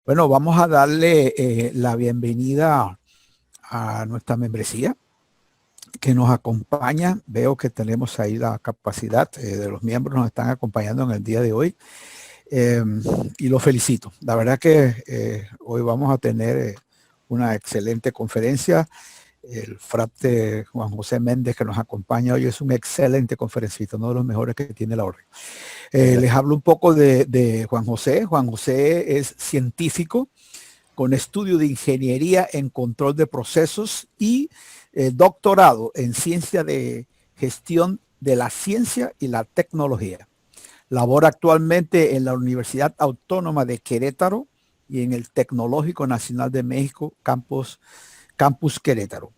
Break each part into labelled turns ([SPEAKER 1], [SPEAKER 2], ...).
[SPEAKER 1] Bueno, vamos a darle la bienvenida a nuestra membresía que nos acompaña. Veo que tenemos ahí la capacidad de los miembros, nos están acompañando en el día de hoy y los felicito. La verdad que hoy vamos a tener una excelente conferencia. El frate Juan José Méndez, que nos acompaña hoy, es un excelente conferencista, uno de los mejores que tiene la orden. Les hablo un poco de Juan José. Juan José es científico con estudio de ingeniería en control de procesos y doctorado en ciencia de gestión de la ciencia y la tecnología. Labora actualmente en la Universidad Autónoma de Querétaro y en el Tecnológico Nacional de México, Campus Querétaro.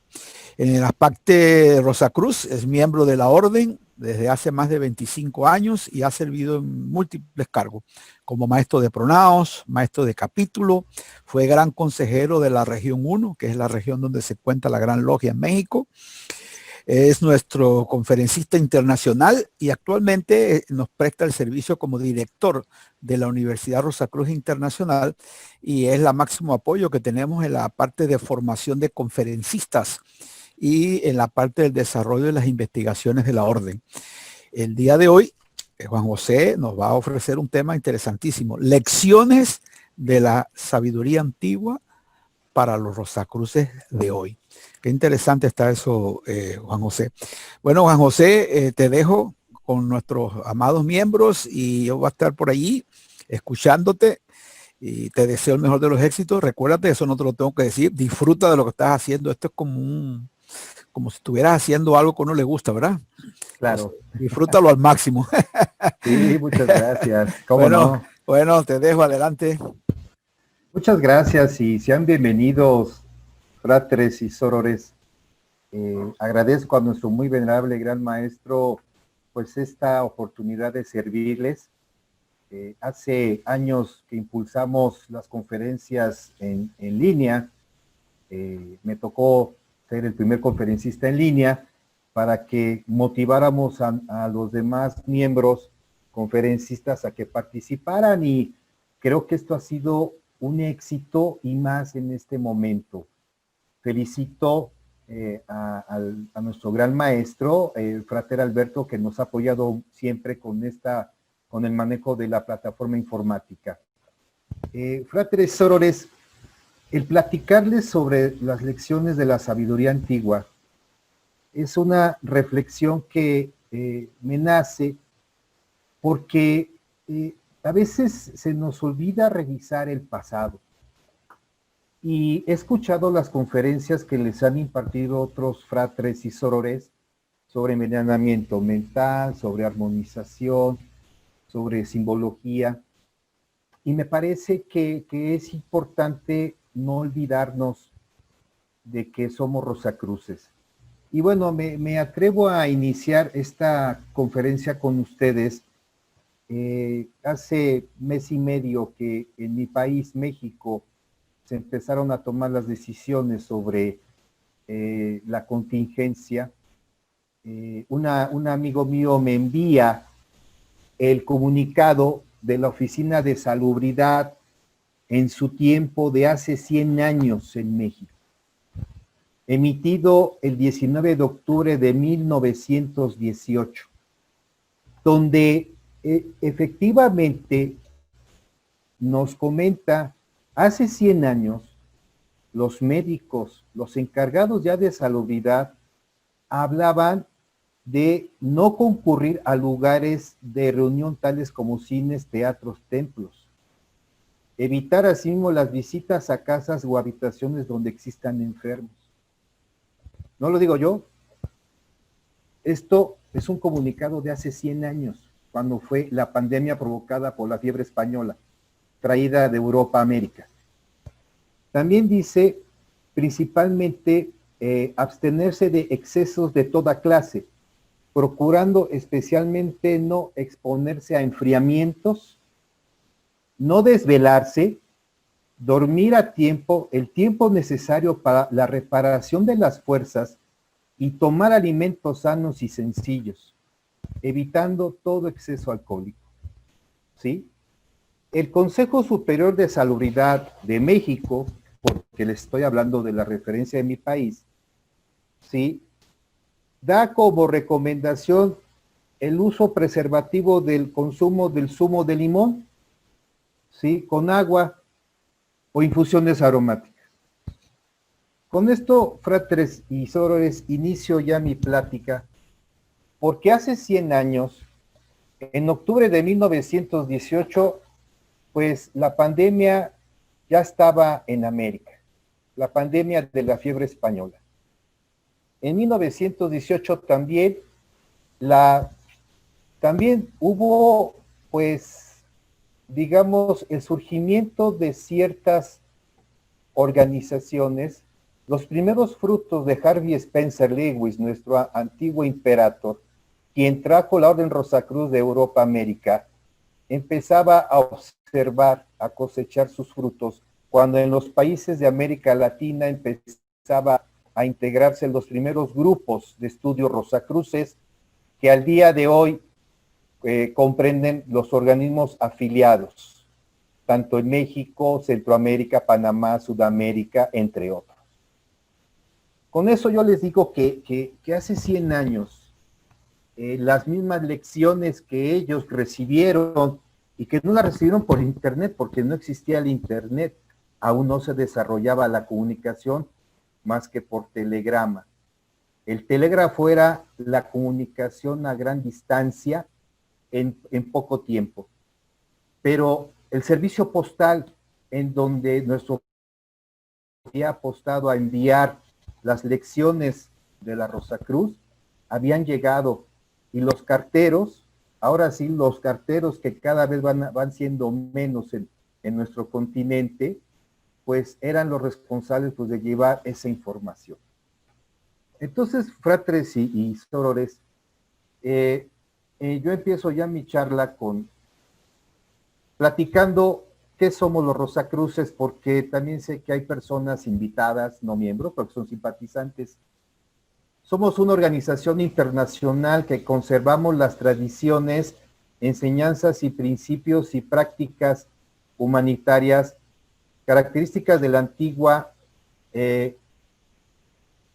[SPEAKER 1] En la parte Rosacruz es miembro de la orden desde hace más de 25 años y ha servido en múltiples cargos, como maestro de pronaos, maestro de capítulo, fue gran consejero de la región 1, que es la región donde se cuenta la Gran Logia en México. Es nuestro conferencista internacional y actualmente nos presta el servicio como director de la Universidad Rosacruz Internacional y es la máximo apoyo que tenemos en la parte de formación de conferencistas y en la parte del desarrollo de las investigaciones de la orden. El día de hoy, Juan José nos va a ofrecer un tema interesantísimo, lecciones de la sabiduría antigua para los Rosacruces de hoy. Qué interesante está eso, Juan José. Bueno, Juan José, te dejo con nuestros amados miembros y yo voy a estar por allí escuchándote y te deseo el mejor de los éxitos. Recuérdate, eso no te lo tengo que decir, disfruta de lo que estás haciendo. Esto es como si estuvieras haciendo algo que a uno le gusta, ¿verdad?
[SPEAKER 2] Claro.
[SPEAKER 1] Disfrútalo al máximo.
[SPEAKER 2] Sí, muchas gracias. ¿Cómo
[SPEAKER 1] Bueno,
[SPEAKER 2] no?
[SPEAKER 1] bueno, te dejo adelante.
[SPEAKER 2] Muchas gracias y sean bienvenidos, fratres y sorores. Agradezco a nuestro muy venerable gran maestro, pues esta oportunidad de servirles. Hace años que impulsamos las conferencias en línea. Me tocó ser el primer conferencista en línea para que motiváramos a los demás miembros conferencistas a que participaran y creo que esto ha sido un éxito y más en este momento. Felicito a nuestro gran maestro, el frater Alberto, que nos ha apoyado siempre con el manejo de la plataforma informática. Fratres sorores, el platicarles sobre las lecciones de la sabiduría antigua es una reflexión que me nace porque a veces se nos olvida revisar el pasado. Y he escuchado las conferencias que les han impartido otros fratres y sorores sobre envenenamiento mental, sobre armonización, sobre simbología. Y me parece que es importante no olvidarnos de que somos Rosacruces. Y bueno, me atrevo a iniciar esta conferencia con ustedes. Hace mes y medio que en mi país, México, se empezaron a tomar las decisiones sobre la contingencia. Un amigo mío me envía el comunicado de la Oficina de Salubridad en su tiempo de hace 100 años en México, emitido el 19 de octubre de 1918, donde efectivamente nos comenta, hace 100 años, los médicos, los encargados ya de salubridad, hablaban de no concurrir a lugares de reunión tales como cines, teatros, templos. Evitar asimismo las visitas a casas o habitaciones donde existan enfermos. No lo digo yo. Esto es un comunicado de hace 100 años, cuando fue la pandemia provocada por la fiebre española, traída de Europa a América. También dice, principalmente, abstenerse de excesos de toda clase, procurando especialmente no exponerse a enfriamientos, no desvelarse, dormir a tiempo, el tiempo necesario para la reparación de las fuerzas y tomar alimentos sanos y sencillos, evitando todo exceso alcohólico. ¿Sí? El Consejo Superior de Salubridad de México, porque le estoy hablando de la referencia de mi país, ¿sí?, da como recomendación el uso preservativo del consumo del zumo de limón, ¿sí?, con agua o infusiones aromáticas. Con esto, fratres y sorores, inicio ya mi plática, porque hace 100 años, en octubre de 1918, pues la pandemia ya estaba en América, la pandemia de la fiebre española. En 1918 también hubo, pues, digamos, el surgimiento de ciertas organizaciones. Los primeros frutos de Harvey Spencer Lewis, nuestro antiguo imperator, quien trajo la Orden Rosacruz de Europa a América, empezaba a observar, a cosechar sus frutos, cuando en los países de América Latina empezaba a integrarse los primeros grupos de estudio rosacruces, que al día de hoy comprenden los organismos afiliados, tanto en México, Centroamérica, Panamá, Sudamérica, entre otros. Con eso yo les digo que hace 100 años, las mismas lecciones que ellos recibieron, y que no las recibieron por internet, porque no existía el internet, aún no se desarrollaba la comunicación más que por telegrama. El telégrafo era la comunicación a gran distancia en poco tiempo. Pero el servicio postal, en donde nuestro había apostado a enviar las lecciones de la Rosacruz, habían llegado, y los carteros, ahora sí, los carteros que cada vez van siendo menos en nuestro continente, pues eran los responsables, pues, de llevar esa información. Entonces, fratres y sorores, yo empiezo ya mi charla platicando qué somos los Rosacruces, porque también sé que hay personas invitadas, no miembros, pero que son simpatizantes. Somos una organización internacional que conservamos las tradiciones, enseñanzas y principios y prácticas humanitarias, características de la antigua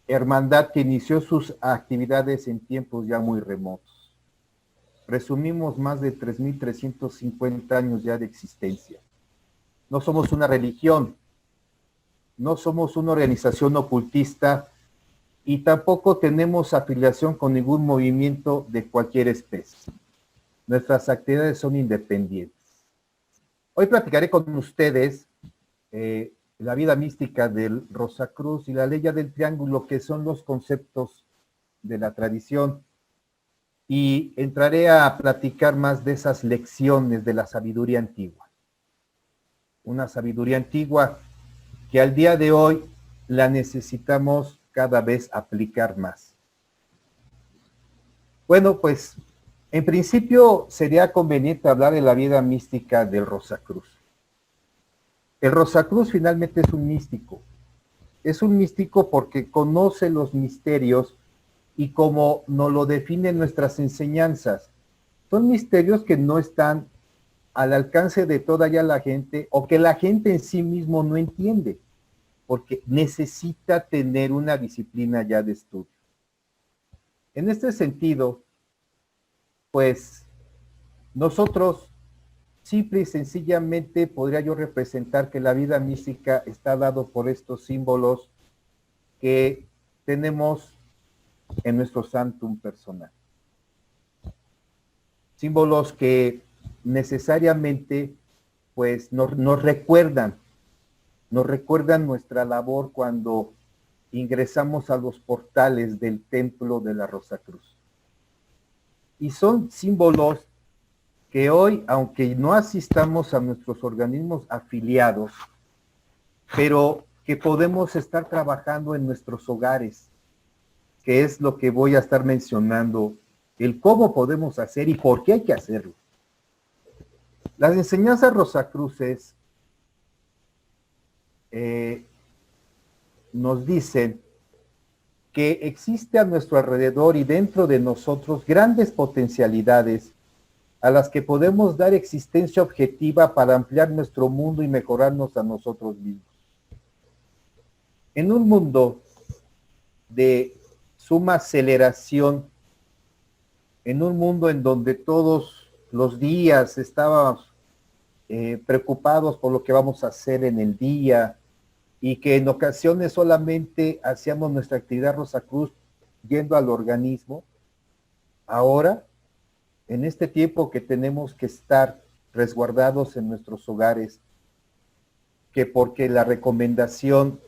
[SPEAKER 2] hermandad que inició sus actividades en tiempos ya muy remotos. Presumimos más de 3.350 años ya de existencia. No somos una religión, no somos una organización ocultista, y tampoco tenemos afiliación con ningún movimiento de cualquier especie. Nuestras actividades son independientes. Hoy platicaré con ustedes la vida mística del Rosacruz y la ley del triángulo, que son los conceptos de la tradición, y entraré a platicar más de esas lecciones de la sabiduría antigua. Una sabiduría antigua que al día de hoy la necesitamos cada vez aplicar más. Bueno, pues en principio sería conveniente hablar de la vida mística del Rosacruz. El Rosacruz finalmente es un místico. Es un místico porque conoce los misterios, y como nos lo definen nuestras enseñanzas, son misterios que no están al alcance de toda ya la gente, o que la gente en sí mismo no entiende, porque necesita tener una disciplina ya de estudio. En este sentido, pues nosotros simple y sencillamente podría yo representar que la vida mística está dado por estos símbolos que tenemos en nuestro santum personal. Símbolos que necesariamente pues nos recuerdan nuestra labor cuando ingresamos a los portales del templo de la Rosacruz. Y son símbolos que hoy, aunque no asistamos a nuestros organismos afiliados, pero que podemos estar trabajando en nuestros hogares, que es lo que voy a estar mencionando, el cómo podemos hacer y por qué hay que hacerlo. Las enseñanzas rosacruces nos dicen que existe a nuestro alrededor y dentro de nosotros grandes potencialidades, a las que podemos dar existencia objetiva para ampliar nuestro mundo y mejorarnos a nosotros mismos. En un mundo de suma aceleración, en un mundo en donde todos los días estábamos preocupados por lo que vamos a hacer en el día, y que en ocasiones solamente hacíamos nuestra actividad Rosacruz yendo al organismo, ahora, en este tiempo que tenemos que estar resguardados en nuestros hogares, que porque la recomendación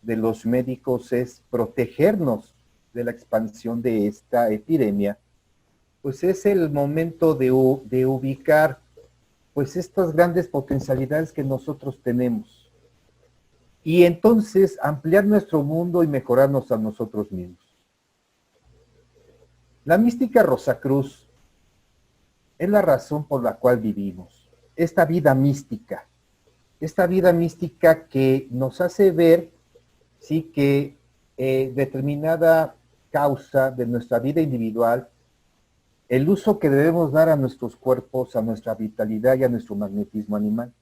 [SPEAKER 2] de los médicos es protegernos de la expansión de esta epidemia, pues es el momento de ubicar pues estas grandes potencialidades que nosotros tenemos. Y entonces ampliar nuestro mundo y mejorarnos a nosotros mismos. La mística Rosacruz es la razón por la cual vivimos. Esta vida mística que nos hace ver, sí, que determinada causa de nuestra vida individual, el uso que debemos dar a nuestros cuerpos, a nuestra vitalidad y a nuestro magnetismo animal.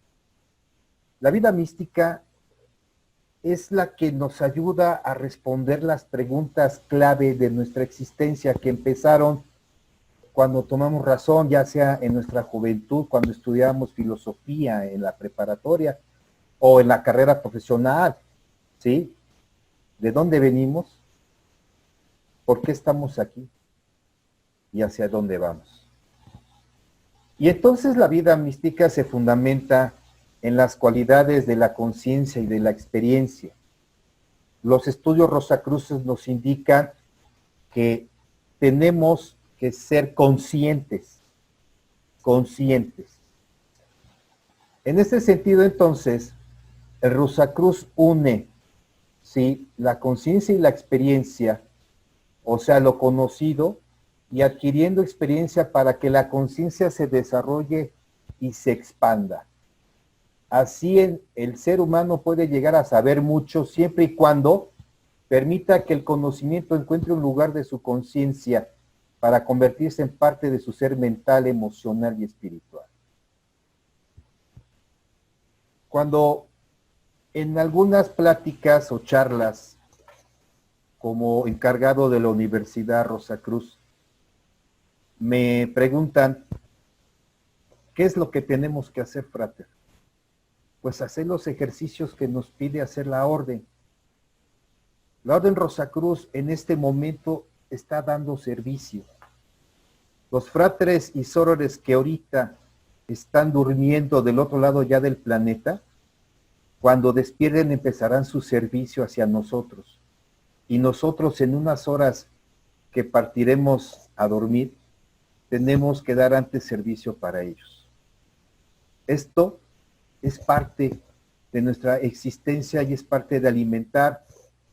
[SPEAKER 2] La vida mística es la que nos ayuda a responder las preguntas clave de nuestra existencia que empezaron cuando tomamos razón, ya sea en nuestra juventud, cuando estudiábamos filosofía en la preparatoria o en la carrera profesional, ¿sí? ¿De dónde venimos? ¿Por qué estamos aquí? ¿Y hacia dónde vamos? Y entonces la vida mística se fundamenta en las cualidades de la conciencia y de la experiencia. Los estudios Rosacruces nos indican que tenemos que ser conscientes. En este sentido, entonces, el Rosacruz une, ¿sí?, la conciencia y la experiencia, o sea, lo conocido, y adquiriendo experiencia para que la conciencia se desarrolle y se expanda. Así el ser humano puede llegar a saber mucho siempre y cuando permita que el conocimiento encuentre un lugar de su conciencia para convertirse en parte de su ser mental, emocional y espiritual. Cuando en algunas pláticas o charlas, como encargado de la Universidad Rosacruz, me preguntan, ¿qué es lo que tenemos que hacer, frater? Pues hacer los ejercicios que nos pide hacer la orden. La Orden Rosacruz en este momento está dando servicio. Los fratres y sorores que ahorita están durmiendo del otro lado ya del planeta, cuando despierten empezarán su servicio hacia nosotros. Y nosotros en unas horas que partiremos a dormir, tenemos que dar antes servicio para ellos. Esto es parte de nuestra existencia y es parte de alimentar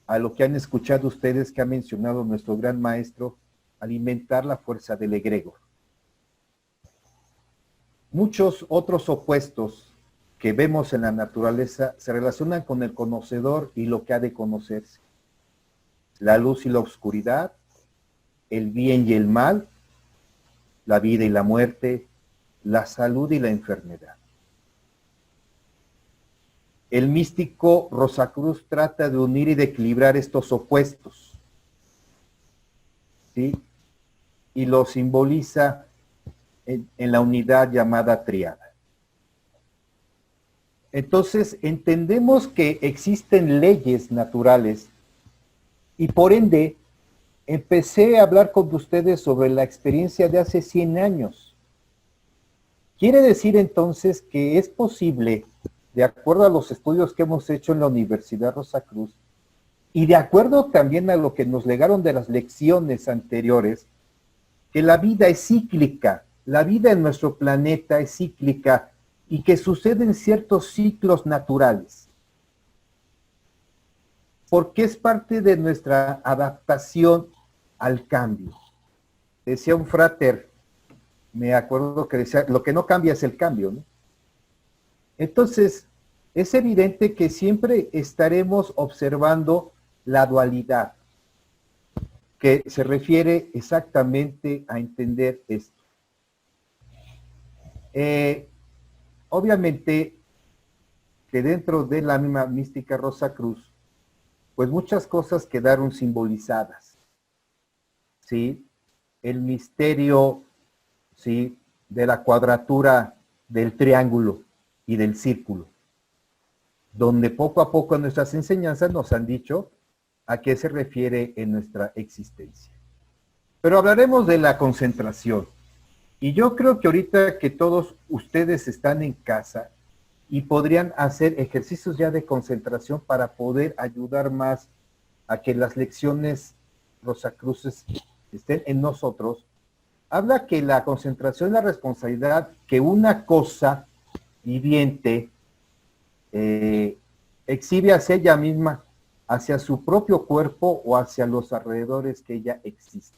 [SPEAKER 2] a lo que han escuchado ustedes que ha mencionado nuestro gran maestro, alimentar la fuerza del egregor. Muchos otros opuestos que vemos en la naturaleza se relacionan con el conocedor y lo que ha de conocerse. La luz y la oscuridad, el bien y el mal, la vida y la muerte, la salud y la enfermedad. El místico Rosacruz trata de unir y de equilibrar estos opuestos, ¿sí? Y lo simboliza en la unidad llamada triada. Entonces, entendemos que existen leyes naturales y por ende, empecé a hablar con ustedes sobre la experiencia de hace 100 años. Quiere decir entonces que es posible, de acuerdo a los estudios que hemos hecho en la Universidad Rosacruz, y de acuerdo también a lo que nos legaron de las lecciones anteriores, que la vida es cíclica, la vida en nuestro planeta es cíclica y que suceden ciertos ciclos naturales. Porque es parte de nuestra adaptación al cambio. Decía un frater, me acuerdo que decía, lo que no cambia es el cambio, ¿no? Entonces, es evidente que siempre estaremos observando la dualidad, que se refiere exactamente a entender esto. Obviamente que dentro de la misma mística Rosacruz, pues muchas cosas quedaron simbolizadas, ¿sí? El misterio, ¿sí?, de la cuadratura del triángulo y del círculo, donde poco a poco nuestras enseñanzas nos han dicho a qué se refiere en nuestra existencia. Pero hablaremos de la concentración. Y yo creo que ahorita que todos ustedes están en casa y podrían hacer ejercicios ya de concentración para poder ayudar más a que las lecciones rosacruces estén en nosotros, habla que la concentración es la responsabilidad que una cosa viviente exhibe hacia ella misma, hacia su propio cuerpo o hacia los alrededores que ella existe.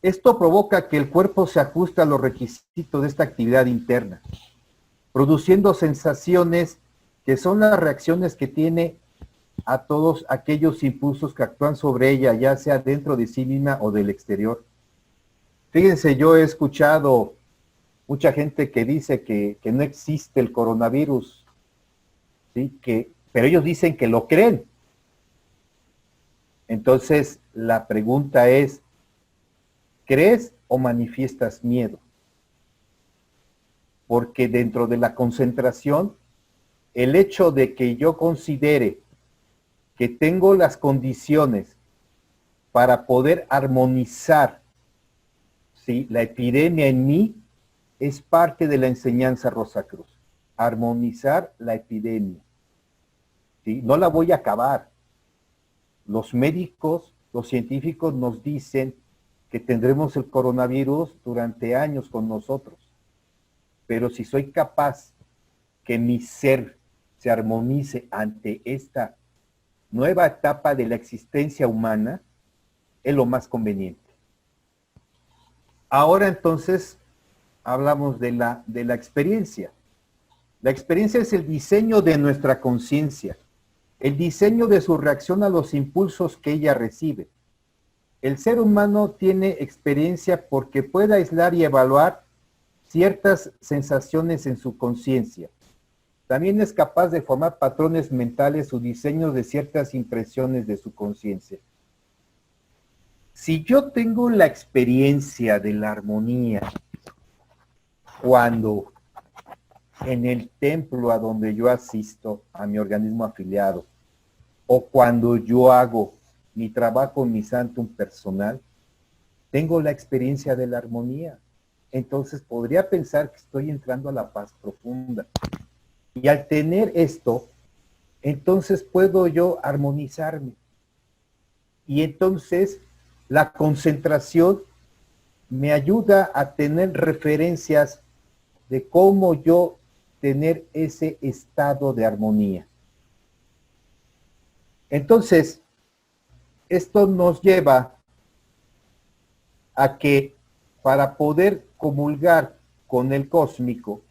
[SPEAKER 2] Esto provoca que el cuerpo se ajuste a los requisitos de esta actividad interna, produciendo sensaciones que son las reacciones que tiene a todos aquellos impulsos que actúan sobre ella, ya sea dentro de sí misma o del exterior. Fíjense, yo he escuchado mucha gente que dice que no existe el coronavirus, ¿sí? Pero ellos dicen que lo creen. Entonces, la pregunta es, ¿crees o manifiestas miedo? Porque dentro de la concentración, el hecho de que yo considere que tengo las condiciones para poder armonizar, ¿sí?, la epidemia en mí, es parte de la enseñanza Rosacruz. Armonizar la epidemia, ¿sí? No la voy a acabar. Los médicos, los científicos nos dicen que tendremos el coronavirus durante años con nosotros. Pero si soy capaz que mi ser se armonice ante esta nueva etapa de la existencia humana, es lo más conveniente. Ahora entonces hablamos de la experiencia. La experiencia es el diseño de nuestra conciencia, el diseño de su reacción a los impulsos que ella recibe. El ser humano tiene experiencia porque puede aislar y evaluar ciertas sensaciones en su conciencia. También es capaz de formar patrones mentales o diseños de ciertas impresiones de su conciencia. Si yo tengo la experiencia de la armonía, cuando en el templo a donde yo asisto, a mi organismo afiliado, o cuando yo hago mi trabajo en mi santum personal, tengo la experiencia de la armonía. Entonces podría pensar que estoy entrando a la paz profunda. Y al tener esto, entonces puedo yo armonizarme. Y entonces la concentración me ayuda a tener referencias de cómo yo tener ese estado de armonía. Entonces, esto nos lleva a que para poder comulgar con el cósmico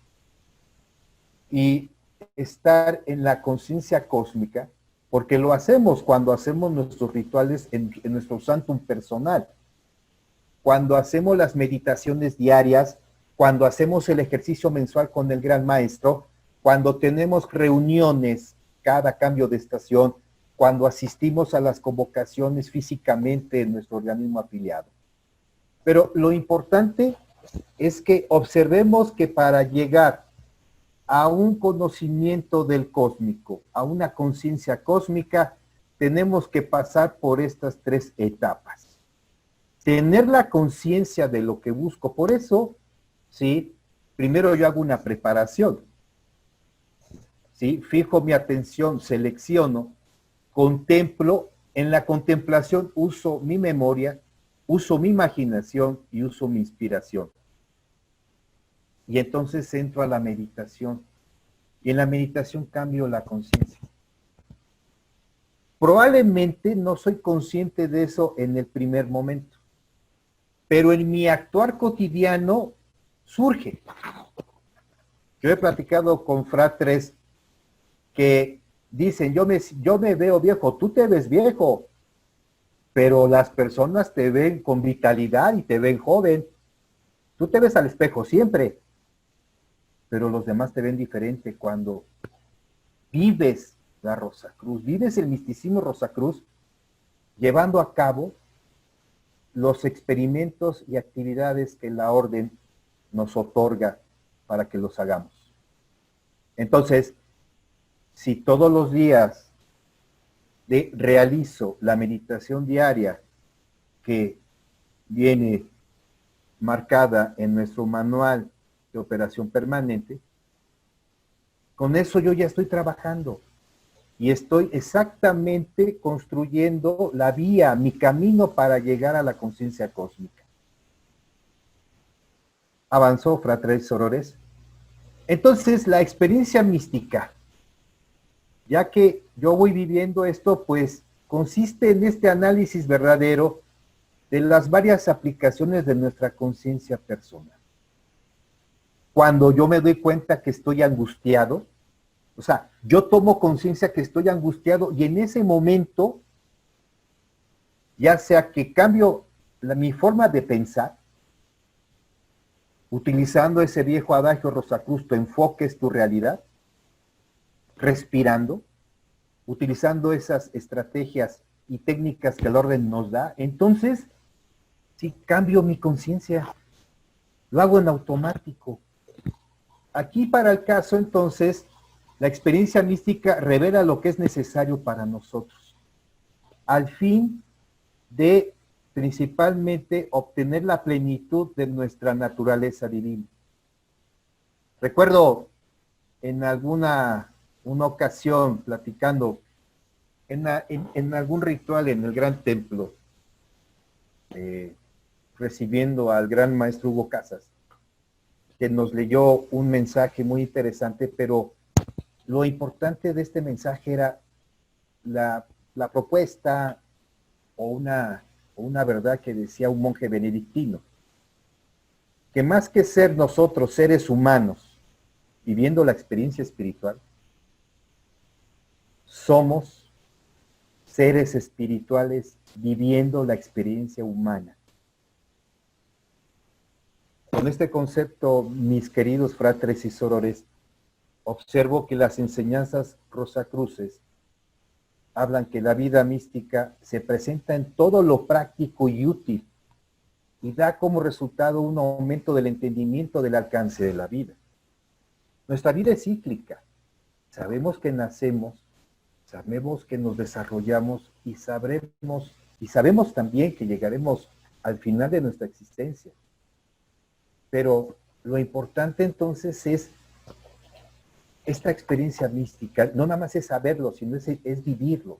[SPEAKER 2] y estar en la conciencia cósmica, porque lo hacemos cuando hacemos nuestros rituales en nuestro santum personal, cuando hacemos las meditaciones diarias, cuando hacemos el ejercicio mensual con el Gran Maestro, cuando tenemos reuniones cada cambio de estación, cuando asistimos a las convocaciones físicamente en nuestro organismo afiliado. Pero lo importante es que observemos que para llegar a un conocimiento del cósmico, a una conciencia cósmica, tenemos que pasar por estas tres etapas. Tener la conciencia de lo que busco. Por eso, ¿sí?, primero yo hago una preparación. ¿Sí? Fijo mi atención, selecciono, contemplo. En la contemplación uso mi memoria, uso mi imaginación y uso mi inspiración. Y entonces entro a la meditación. Y en la meditación cambio la conciencia. Probablemente no soy consciente de eso en el primer momento. Pero en mi actuar cotidiano surge. Yo he platicado con fratres que dicen, yo me veo viejo, tú te ves viejo, pero las personas te ven con vitalidad y te ven joven. Tú te ves al espejo siempre, pero los demás te ven diferente cuando vives la Rosacruz, vives el misticismo Rosacruz, llevando a cabo los experimentos y actividades que la orden nos otorga para que los hagamos. Entonces, si todos los días realizo la meditación diaria que viene marcada en nuestro manual de operación permanente, con eso yo ya estoy trabajando y estoy exactamente construyendo la vía, mi camino para llegar a la conciencia cósmica. Avanzó, fratres y sorores. Entonces, la experiencia mística, ya que yo voy viviendo esto, pues consiste en este análisis verdadero de las varias aplicaciones de nuestra conciencia personal. Cuando yo me doy cuenta que estoy angustiado, o sea, yo tomo conciencia que estoy angustiado y en ese momento, ya sea que cambio mi forma de pensar, utilizando ese viejo adagio Rosacruz, tu enfoque es tu realidad, respirando, utilizando esas estrategias y técnicas que el orden nos da, entonces sí cambio mi conciencia, lo hago en automático. Aquí para el caso, entonces, la experiencia mística revela lo que es necesario para nosotros, al fin de principalmente obtener la plenitud de nuestra naturaleza divina. Recuerdo en una ocasión platicando en algún ritual en el gran templo, recibiendo al gran maestro Hugo Casas, que nos leyó un mensaje muy interesante, pero lo importante de este mensaje era la propuesta o una verdad que decía un monje benedictino, que más que ser nosotros seres humanos viviendo la experiencia espiritual, somos seres espirituales viviendo la experiencia humana. Con este concepto, mis queridos fratres y sorores, observo que las enseñanzas rosacruces hablan que la vida mística se presenta en todo lo práctico y útil y da como resultado un aumento del entendimiento del alcance de la vida. Nuestra vida es cíclica. Sabemos que nacemos, sabemos que nos desarrollamos y sabemos también que llegaremos al final de nuestra existencia. Pero lo importante entonces es esta experiencia mística, no nada más es saberlo, sino es vivirlo.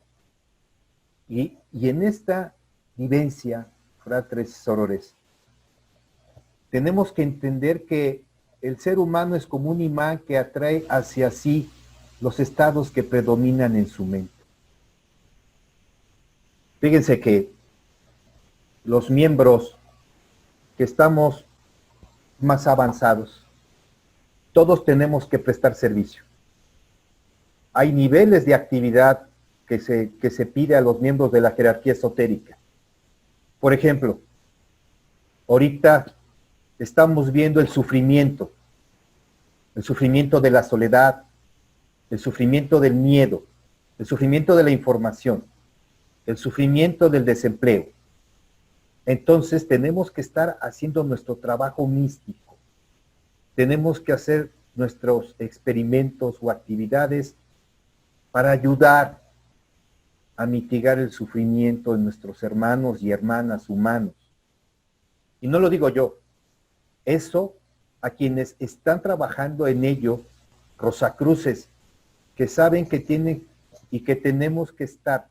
[SPEAKER 2] Y en esta vivencia, fratres y sorores, tenemos que entender que el ser humano es como un imán que atrae hacia sí los estados que predominan en su mente. Fíjense que los miembros que estamos más avanzados, todos tenemos que prestar servicio. Hay niveles de actividad que se pide a los miembros de la jerarquía esotérica. Por ejemplo, ahorita estamos viendo el sufrimiento de la soledad, el sufrimiento del miedo, el sufrimiento de la información, el sufrimiento del desempleo. Entonces tenemos que estar haciendo nuestro trabajo místico. Tenemos que hacer nuestros experimentos o actividades para ayudar a mitigar el sufrimiento de nuestros hermanos y hermanas humanos. Y no lo digo yo. Eso, a quienes están trabajando en ello, rosacruces, que saben que tienen y que tenemos que estar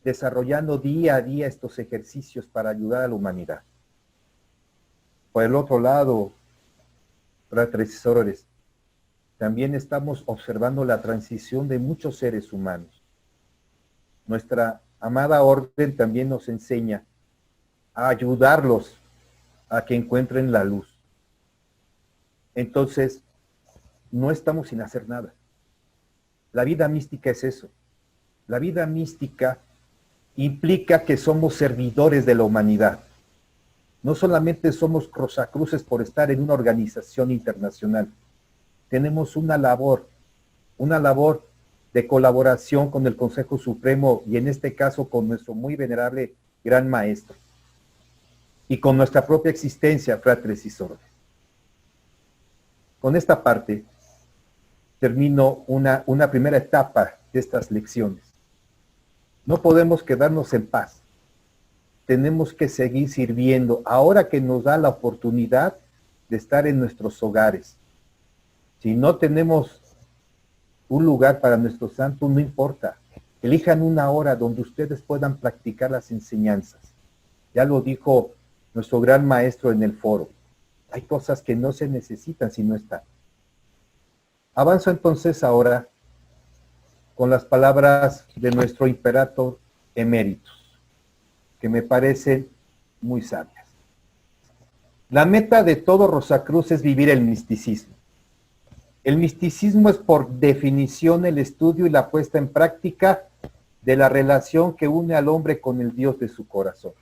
[SPEAKER 2] desarrollando día a día estos ejercicios para ayudar a la humanidad. Por el otro lado, fratres y sorores, también estamos observando la transición de muchos seres humanos. Nuestra amada orden también nos enseña a ayudarlos a que encuentren la luz. Entonces, no estamos sin hacer nada. La vida mística es eso. La vida mística implica que somos servidores de la humanidad. No solamente somos rosacruces por estar en una organización internacional, tenemos una labor de colaboración con el Consejo Supremo y en este caso con nuestro muy venerable Gran Maestro y con nuestra propia existencia, fratres y sorores. Con esta parte termino una primera etapa de estas lecciones. No podemos quedarnos en paz. Tenemos que seguir sirviendo ahora que nos da la oportunidad de estar en nuestros hogares. Si no tenemos un lugar para nuestros santos, no importa. Elijan una hora donde ustedes puedan practicar las enseñanzas. Ya lo dijo nuestro gran maestro en el foro. Hay cosas que no se necesitan si no están. Avanzo entonces ahora con las palabras de nuestro imperator emeritus, que me parecen muy sabias. La meta de todo Rosacruz es vivir el misticismo. El misticismo es por definición el estudio y la puesta en práctica de la relación que une al hombre con el Dios de su corazón.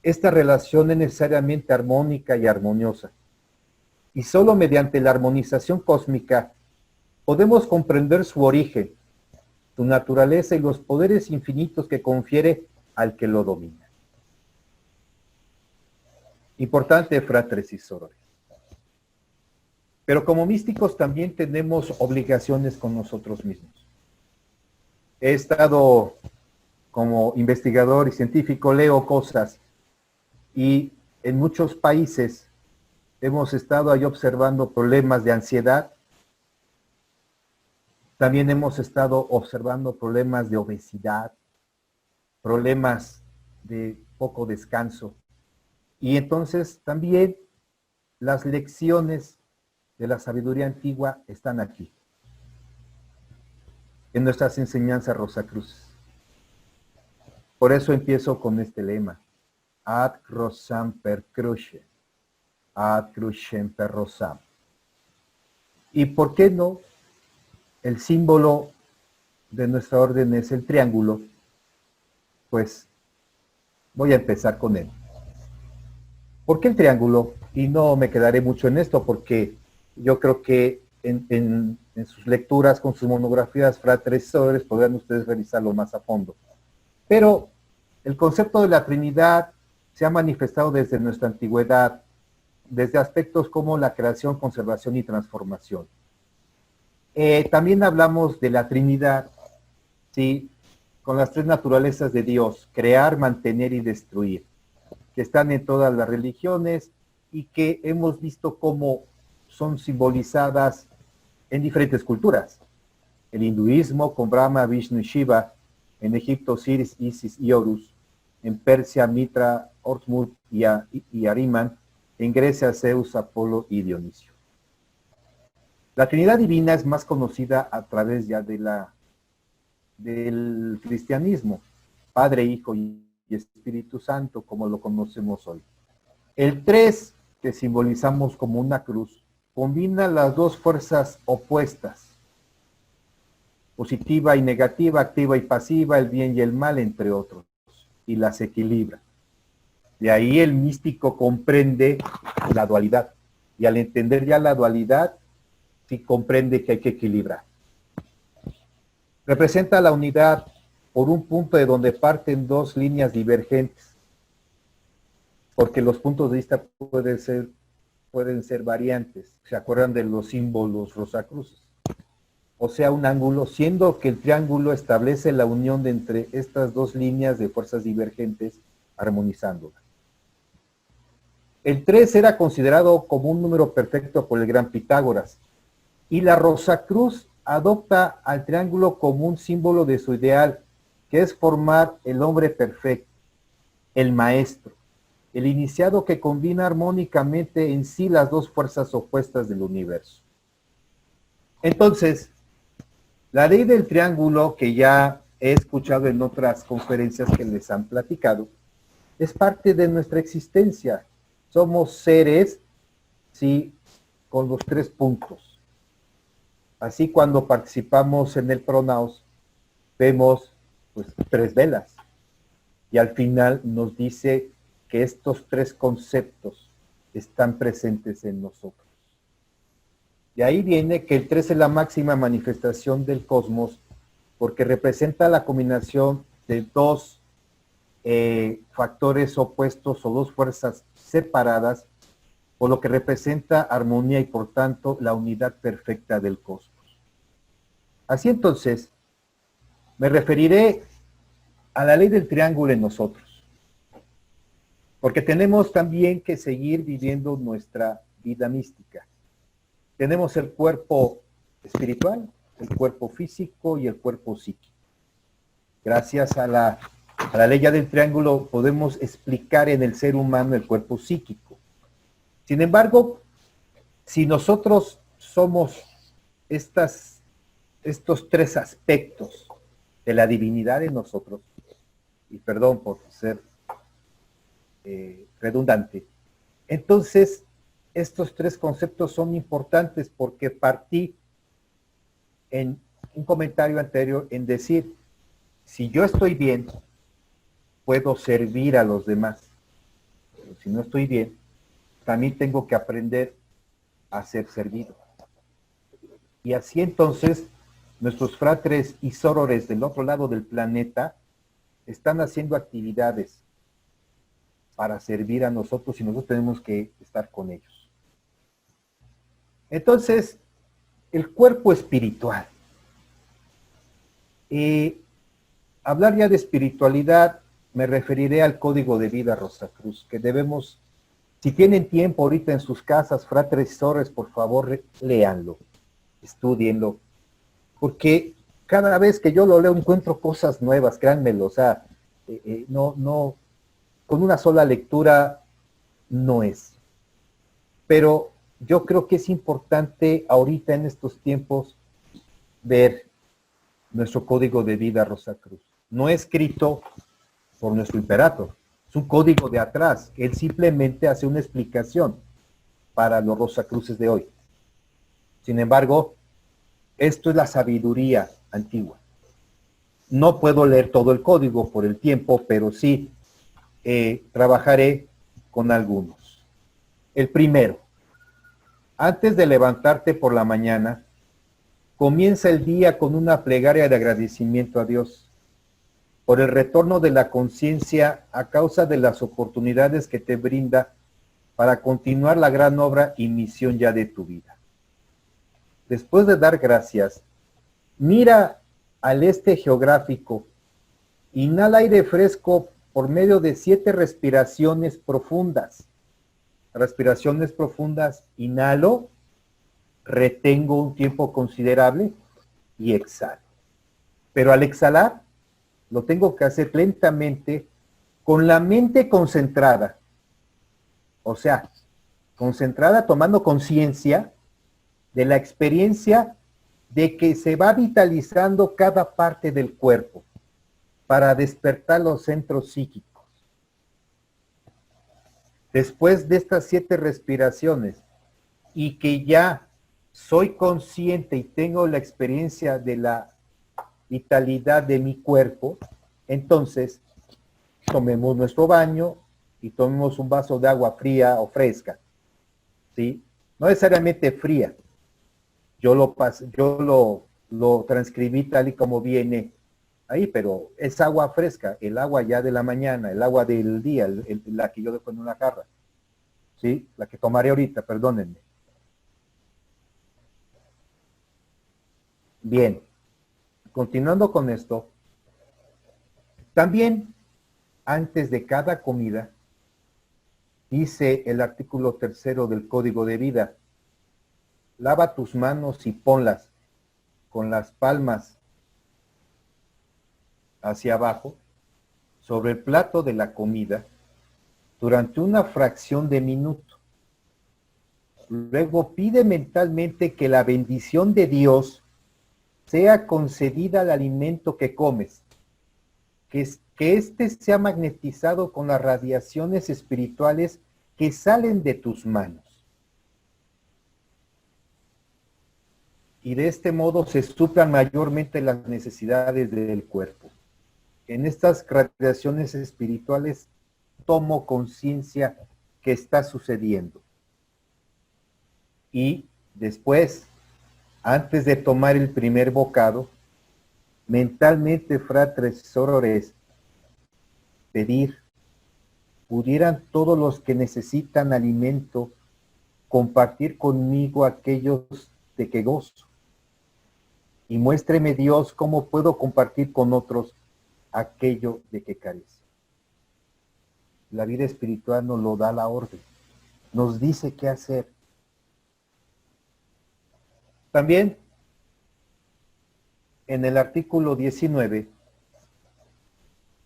[SPEAKER 2] Esta relación es necesariamente armónica y armoniosa, y solo mediante la armonización cósmica podemos comprender su origen, su naturaleza y los poderes infinitos que confiere al que lo domina. Importante, fratres y sorores. Pero como místicos también tenemos obligaciones con nosotros mismos. He estado como investigador y científico, leo cosas, y en muchos países hemos estado ahí observando problemas de ansiedad. También hemos estado observando problemas de obesidad, problemas de poco descanso. Y entonces también las lecciones de la sabiduría antigua están aquí, en nuestras enseñanzas Rosacruces. Por eso empiezo con este lema: ad rosam per cruce, ad crucem per rosam. ¿Y por qué no? El símbolo de nuestra orden es el triángulo. Pues voy a empezar con él. ¿Por qué el triángulo? Y no me quedaré mucho en esto porque yo creo que en sus lecturas, con sus monografías, fratres y sorores, podrán ustedes revisarlo más a fondo. Pero el concepto de la Trinidad se ha manifestado desde nuestra antigüedad, desde aspectos como la creación, conservación y transformación. También hablamos de la Trinidad, ¿sí?, con las tres naturalezas de Dios: crear, mantener y destruir, que están en todas las religiones y que hemos visto cómo son simbolizadas en diferentes culturas. El hinduismo con Brahma, Vishnu y Shiva; en Egipto Osiris, Isis y Horus; en Persia Mitra, Ormuzd y Ahriman; en Grecia Zeus, Apolo y Dionisio. La Trinidad Divina es más conocida a través ya del cristianismo: Padre, Hijo y Espíritu Santo, como lo conocemos hoy. El 3, que simbolizamos como una cruz, combina las dos fuerzas opuestas, positiva y negativa, activa y pasiva, el bien y el mal, entre otros, y las equilibra. De ahí el místico comprende la dualidad, y al entender ya la dualidad, sí comprende que hay que equilibrar. Representa la unidad por un punto de donde parten dos líneas divergentes, porque los puntos de vista pueden ser variantes. ¿Se acuerdan de los símbolos rosacruces? O sea, un ángulo, siendo que el triángulo establece la unión de entre estas dos líneas de fuerzas divergentes, armonizándolas. El 3 era considerado como un número perfecto por el gran Pitágoras, y la Rosacruz adopta al triángulo como un símbolo de su ideal, que es formar el hombre perfecto, el maestro, el iniciado que combina armónicamente en sí las dos fuerzas opuestas del universo. Entonces, la ley del triángulo, que ya he escuchado en otras conferencias que les han platicado, es parte de nuestra existencia. Somos seres, sí, con los 3 puntos. Así, cuando participamos en el Pronaos, vemos pues 3 velas, y al final nos dice que estos 3 conceptos están presentes en nosotros. De ahí viene que el 3 es la máxima manifestación del cosmos, porque representa la combinación de dos factores opuestos o dos fuerzas separadas, por lo que representa armonía y por tanto la unidad perfecta del cosmos. Así entonces, me referiré a la ley del triángulo en nosotros, porque tenemos también que seguir viviendo nuestra vida mística. Tenemos el cuerpo espiritual, el cuerpo físico y el cuerpo psíquico. Gracias a la ley del triángulo podemos explicar en el ser humano el cuerpo psíquico. Sin embargo, si nosotros somos estos tres aspectos de la divinidad en nosotros, y perdón por ser redundante, entonces estos tres conceptos son importantes porque partí en un comentario anterior en decir, si yo estoy bien, puedo servir a los demás. Pero si no estoy bien, también tengo que aprender a ser servido. Y así entonces, nuestros fratres y sorores del otro lado del planeta están haciendo actividades para servir a nosotros y nosotros tenemos que estar con ellos. Entonces, el cuerpo espiritual. Hablar ya de espiritualidad, me referiré al código de vida Rosacruz, que debemos, si tienen tiempo ahorita en sus casas, fratres y sorores, por favor, léanlo, estúdienlo, porque cada vez que yo lo leo encuentro cosas nuevas, créanmelo, o sea, no, con una sola lectura no es. Pero yo creo que es importante ahorita en estos tiempos ver nuestro código de vida Rosacruz. No escrito por nuestro imperator, es un código de atrás. Él simplemente hace una explicación para los Rosacruces de hoy. Sin embargo, esto es la sabiduría antigua. No puedo leer todo el código por el tiempo, pero sí trabajaré con algunos. El primero, antes de levantarte por la mañana, comienza el día con una plegaria de agradecimiento a Dios por el retorno de la conciencia a causa de las oportunidades que te brinda para continuar la gran obra y misión ya de tu vida. Después de dar gracias, mira al este geográfico, inhala aire fresco por medio de 7 respiraciones profundas. Respiraciones profundas, inhalo, retengo un tiempo considerable y exhalo. Pero al exhalar, lo tengo que hacer lentamente con la mente concentrada. O sea, concentrada tomando conciencia de la experiencia de que se va vitalizando cada parte del cuerpo para despertar los centros psíquicos. Después de estas 7 respiraciones y que ya soy consciente y tengo la experiencia de la vitalidad de mi cuerpo, entonces tomemos nuestro baño y tomemos un vaso de agua fría o fresca, ¿sí? No necesariamente fría. Yo lo transcribí tal y como viene ahí, pero es agua fresca, el agua ya de la mañana, el agua del día, la que yo dejo en una jarra, ¿sí? La que tomaré ahorita, perdónenme. Bien, continuando con esto, también antes de cada comida, dice el artículo 3 del Código de Vida, lava tus manos y ponlas con las palmas hacia abajo sobre el plato de la comida durante una fracción de minuto. Luego pide mentalmente que la bendición de Dios sea concedida al alimento que comes, que éste sea magnetizado con las radiaciones espirituales que salen de tus manos. Y de este modo se suplan mayormente las necesidades del cuerpo. En estas radiaciones espirituales tomo conciencia que está sucediendo. Y Después, antes de tomar el primer bocado, mentalmente, fratres y sorores, pedir, pudieran todos los que necesitan alimento compartir conmigo aquellos de que gozo. Y muéstreme, Dios, cómo puedo compartir con otros aquello de que carece. La vida espiritual nos lo da la orden, nos dice qué hacer. También, en el artículo 19,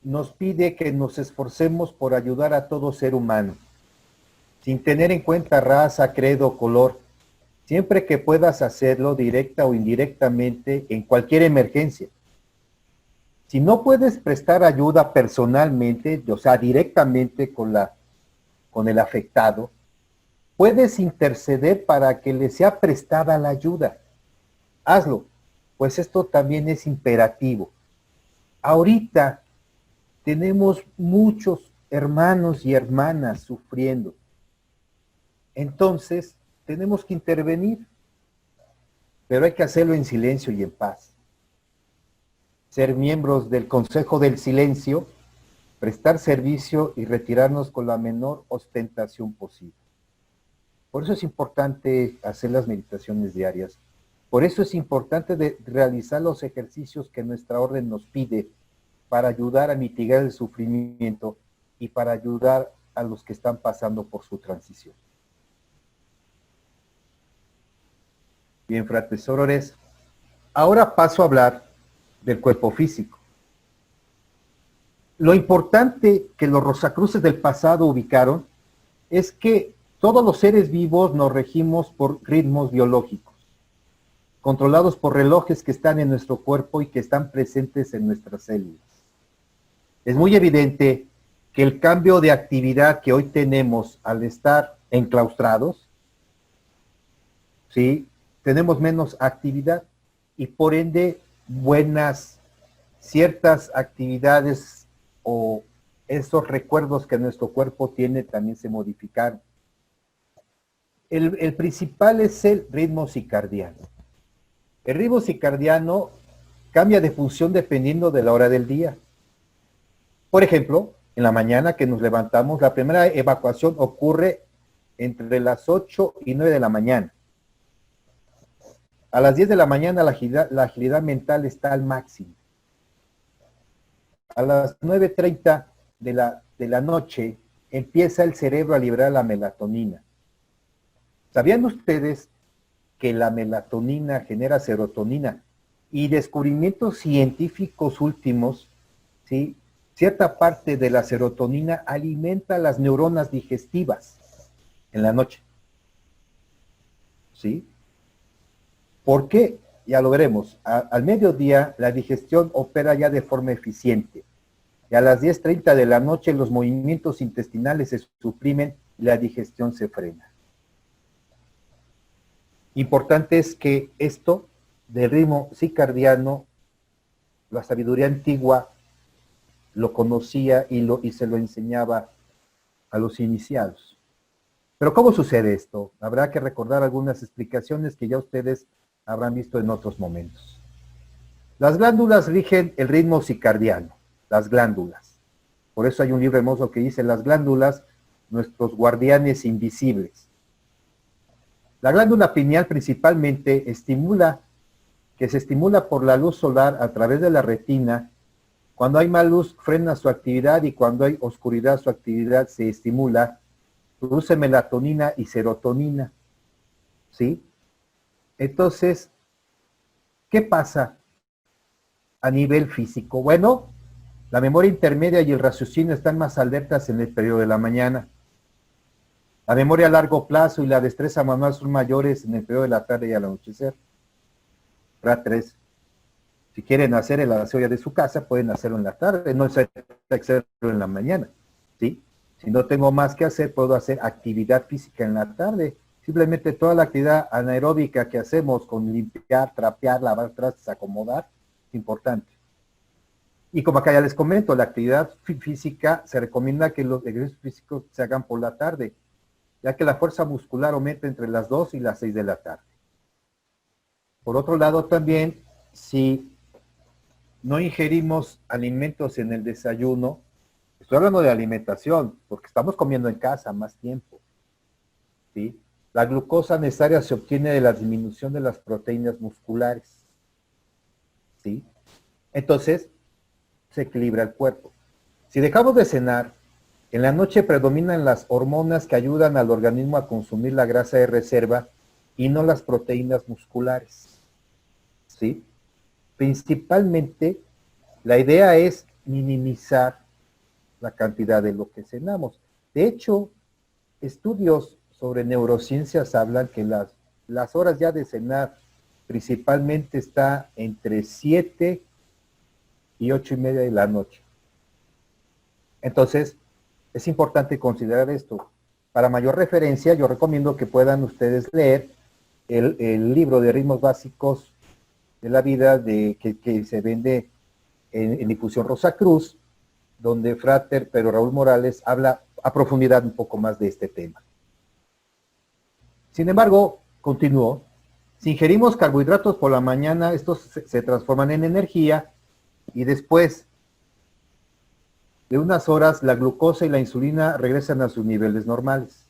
[SPEAKER 2] nos pide que nos esforcemos por ayudar a todo ser humano, sin tener en cuenta raza, credo, color, siempre que puedas hacerlo directa o indirectamente en cualquier emergencia. Si no puedes prestar ayuda personalmente, o sea, directamente con el afectado, puedes interceder para que le sea prestada la ayuda. Hazlo, pues esto también es imperativo. Ahorita tenemos muchos hermanos y hermanas sufriendo. Entonces, tenemos que intervenir, pero hay que hacerlo en silencio y en paz. Ser miembros del Consejo del Silencio, prestar servicio y retirarnos con la menor ostentación posible. Por eso es importante hacer las meditaciones diarias. Por eso es importante realizar los ejercicios que nuestra orden nos pide para ayudar a mitigar el sufrimiento y para ayudar a los que están pasando por su transición. Bien, fratres sorores, ahora paso a hablar del cuerpo físico. Lo importante que los Rosacruces del pasado ubicaron es que todos los seres vivos nos regimos por ritmos biológicos, controlados por relojes que están en nuestro cuerpo y que están presentes en nuestras células. Es muy evidente que el cambio de actividad que hoy tenemos al estar enclaustrados, ¿sí?, tenemos menos actividad y por ende ciertas actividades o esos recuerdos que nuestro cuerpo tiene también se modificaron. El principal es el ritmo circadiano. El ritmo circadiano cambia de función dependiendo de la hora del día. Por ejemplo, en la mañana que nos levantamos, la primera evacuación ocurre entre las 8 y 9 de la mañana. A las 10 de la mañana la agilidad mental está al máximo. A las 9:30 de la noche empieza el cerebro a liberar la melatonina. ¿Sabían ustedes que la melatonina genera serotonina? Y descubrimientos científicos últimos, ¿sí?, cierta parte de la serotonina alimenta las neuronas digestivas en la noche. ¿Sí? ¿Por qué? Ya lo veremos. Al mediodía la digestión opera ya de forma eficiente. Y a las 10:30 de la noche los movimientos intestinales se suprimen y la digestión se frena. Importante es que esto del ritmo circadiano, la sabiduría antigua lo conocía y se lo enseñaba a los iniciados. Pero ¿cómo sucede esto? Habrá que recordar algunas explicaciones que ya ustedes habrán visto en otros momentos. Las glándulas rigen el ritmo circadiano, las glándulas. Por eso hay un libro hermoso que dice, las glándulas, nuestros guardianes invisibles. La glándula pineal principalmente se estimula por la luz solar a través de la retina. Cuando hay más luz, frena su actividad y cuando hay oscuridad, su actividad se estimula. Produce melatonina y serotonina. ¿Sí? Entonces, ¿qué pasa a nivel físico? Bueno, la memoria intermedia y el raciocinio están más alertas en el periodo de la mañana. La memoria a largo plazo y la destreza manual son mayores en el periodo de la tarde y al anochecer. Fratres, si quieren hacer el aseo de su casa, pueden hacerlo en la tarde, no es hacerlo en la mañana, ¿sí? Si no tengo más que hacer, puedo hacer actividad física en la tarde. Simplemente toda la actividad anaeróbica que hacemos con limpiar, trapear, lavar trastes, acomodar, es importante. Y como acá ya les comento, la actividad física se recomienda que los ejercicios físicos se hagan por la tarde, ya que la fuerza muscular aumenta entre las 2 y las 6 de la tarde. Por otro lado también, si no ingerimos alimentos en el desayuno, estoy hablando de alimentación, porque estamos comiendo en casa más tiempo, ¿sí? La glucosa necesaria se obtiene de la disminución de las proteínas musculares, ¿sí? Entonces, se equilibra el cuerpo. Si dejamos de cenar, en la noche predominan las hormonas que ayudan al organismo a consumir la grasa de reserva y no las proteínas musculares, ¿sí? Principalmente, la idea es minimizar la cantidad de lo que cenamos. De hecho, estudios sobre neurociencias hablan que las horas ya de cenar principalmente está entre 7 y 8:30 de la noche. Entonces, es importante considerar esto. Para mayor referencia, yo recomiendo que puedan ustedes leer el libro de ritmos básicos de la vida que se vende en difusión Rosa Cruz, donde Frater Pedro Raúl Morales habla a profundidad un poco más de este tema. Sin embargo, continuó, si ingerimos carbohidratos por la mañana, estos se transforman en energía y después de unas horas la glucosa y la insulina regresan a sus niveles normales.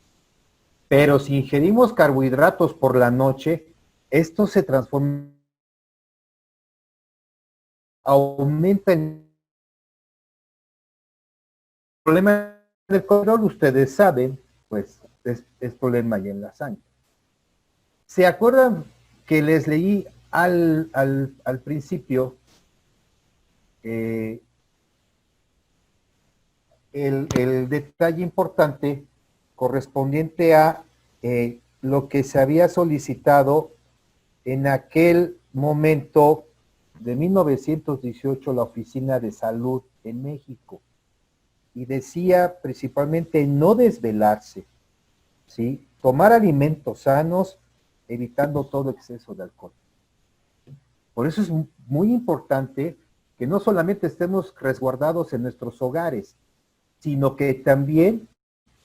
[SPEAKER 2] Pero si ingerimos carbohidratos por la noche, estos se transforman, aumentan. El problema del colesterol, ustedes saben, pues es problema ahí en la sangre. ¿Se acuerdan que les leí al principio el detalle importante correspondiente a lo que se había solicitado en aquel momento de 1918 la Oficina de Salud en México? Y decía principalmente no desvelarse, ¿sí? Tomar alimentos sanos, evitando todo exceso de alcohol. Por eso es muy importante que no solamente estemos resguardados en nuestros hogares, sino que también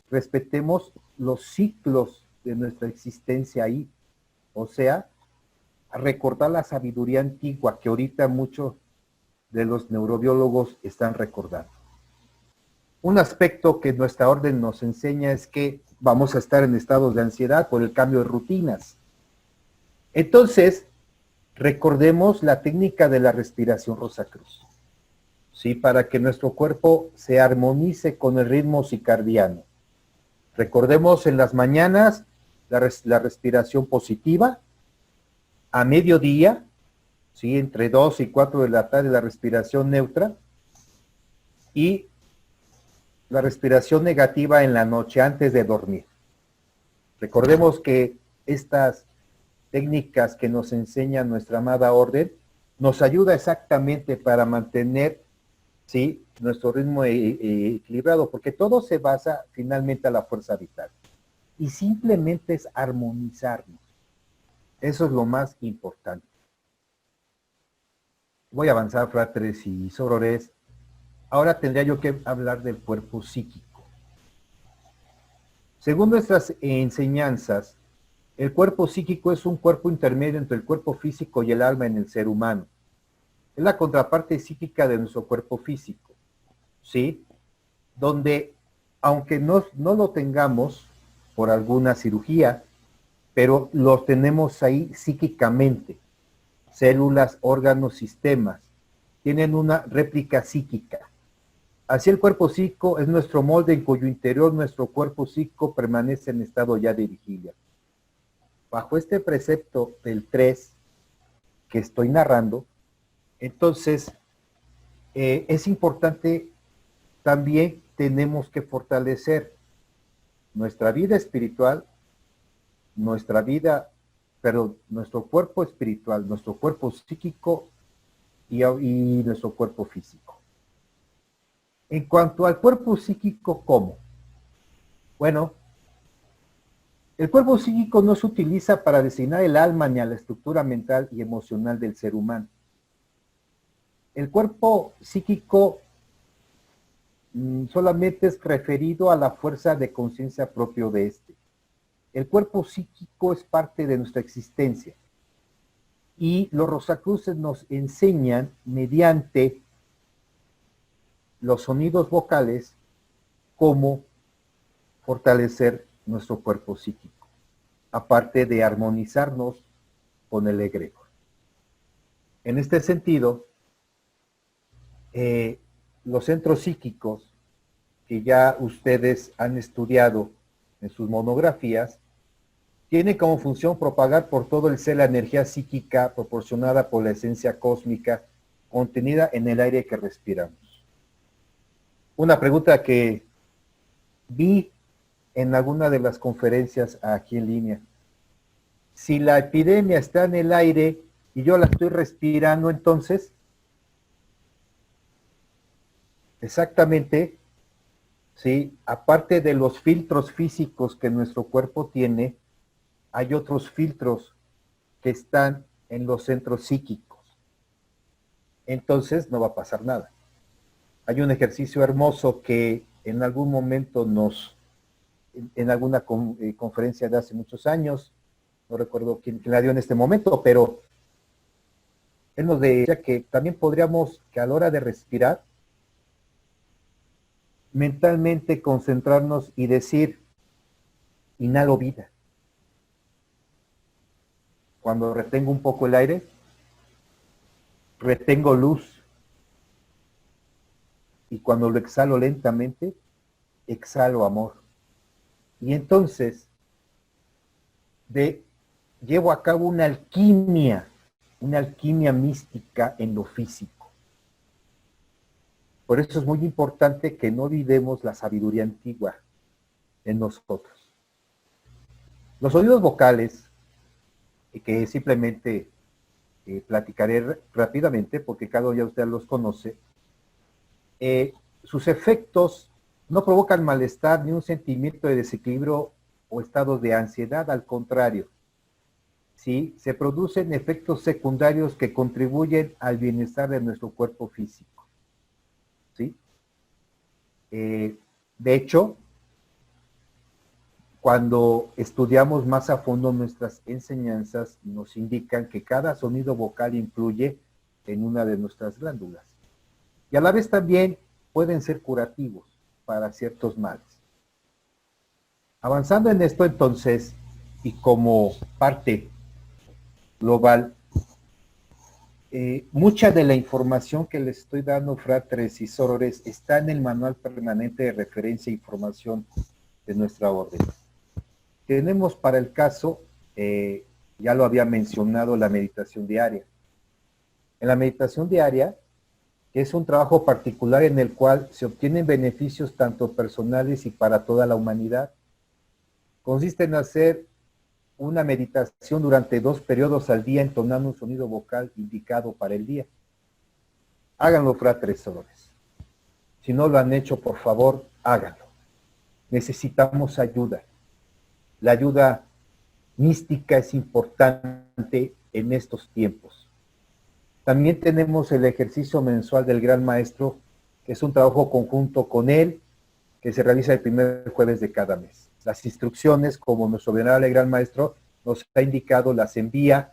[SPEAKER 2] respetemos los ciclos de nuestra existencia ahí. O sea, recordar la sabiduría antigua que ahorita muchos de los neurobiólogos están recordando. Un aspecto que nuestra orden nos enseña es que vamos a estar en estados de ansiedad por el cambio de rutinas. Entonces, recordemos la técnica de la respiración Rosacruz, ¿sí? Para que nuestro cuerpo se armonice con el ritmo circadiano. Recordemos en las mañanas la respiración positiva, a mediodía, ¿sí? Entre 2 y 4 de la tarde la respiración neutra y la respiración negativa en la noche antes de dormir. Recordemos que estas técnicas que nos enseña nuestra amada orden nos ayuda exactamente para mantener, ¿sí?, nuestro ritmo equilibrado, porque todo se basa finalmente a la fuerza vital. Y simplemente es armonizarnos. Eso es lo más importante. Voy a avanzar, fratres y sorores. Ahora tendría yo que hablar del cuerpo psíquico. Según nuestras enseñanzas, el cuerpo psíquico es un cuerpo intermedio entre el cuerpo físico y el alma en el ser humano. Es la contraparte psíquica de nuestro cuerpo físico, ¿sí? Donde, aunque no lo tengamos por alguna cirugía, pero lo tenemos ahí psíquicamente. Células, órganos, sistemas, tienen una réplica psíquica. Así el cuerpo psíquico es nuestro molde en cuyo interior nuestro cuerpo psíquico permanece en estado ya de vigilia. Bajo este precepto del 3 que estoy narrando, entonces es importante también tenemos que fortalecer nuestra vida espiritual, nuestro cuerpo espiritual, nuestro cuerpo psíquico y nuestro cuerpo físico. En cuanto al cuerpo psíquico, ¿cómo? Bueno, el cuerpo psíquico no se utiliza para designar el alma ni a la estructura mental y emocional del ser humano. El cuerpo psíquico solamente es referido a la fuerza de conciencia propio de este. El cuerpo psíquico es parte de nuestra existencia. Y los Rosacruces nos enseñan mediante los sonidos vocales cómo fortalecer nuestro cuerpo psíquico, aparte de armonizarnos con el egregor. En este sentido, los centros psíquicos que ya ustedes han estudiado en sus monografías, tienen como función propagar por todo el ser la energía psíquica proporcionada por la esencia cósmica contenida en el aire que respiramos. Una pregunta que vi en alguna de las conferencias aquí en línea. Si la epidemia está en el aire y yo la estoy respirando, entonces, exactamente, ¿sí? Aparte de los filtros físicos que nuestro cuerpo tiene, hay otros filtros que están en los centros psíquicos. Entonces no va a pasar nada. Hay un ejercicio hermoso que en algún momento en alguna conferencia de hace muchos años, no recuerdo quién la dio en este momento, pero él nos decía que también podríamos, que a la hora de respirar, mentalmente concentrarnos y decir, inhalo vida. Cuando retengo un poco el aire, retengo luz. Y cuando lo exhalo lentamente, exhalo amor. Y entonces, llevo a cabo una alquimia mística en lo físico. Por eso es muy importante que no olvidemos la sabiduría antigua en nosotros. Los sonidos vocales, que simplemente platicaré rápidamente, porque cada uno ya usted los conoce, sus efectos no provocan malestar ni un sentimiento de desequilibrio o estados de ansiedad, al contrario, ¿sí? Se producen efectos secundarios que contribuyen al bienestar de nuestro cuerpo físico, ¿sí? De hecho, cuando estudiamos más a fondo nuestras enseñanzas, nos indican que cada sonido vocal influye en una de nuestras glándulas. Y a la vez también pueden ser curativos para ciertos males. Avanzando en esto entonces, y como parte global, mucha de la información que les estoy dando, fratres y sorores, está en el manual permanente de referencia e información de nuestra orden. Tenemos para el caso, ya lo había mencionado, la meditación diaria. En la meditación diaria, que es un trabajo particular en el cual se obtienen beneficios tanto personales y para toda la humanidad, consiste en hacer una meditación durante 2 periodos al día entonando un sonido vocal indicado para el día. Háganlo, fratres sorores. Si no lo han hecho, por favor, háganlo. Necesitamos ayuda. La ayuda mística es importante en estos tiempos. También tenemos el ejercicio mensual del Gran Maestro, que es un trabajo conjunto con él, que se realiza el primer jueves de cada mes. Las instrucciones, como nuestro venerable Gran Maestro nos ha indicado, las envía,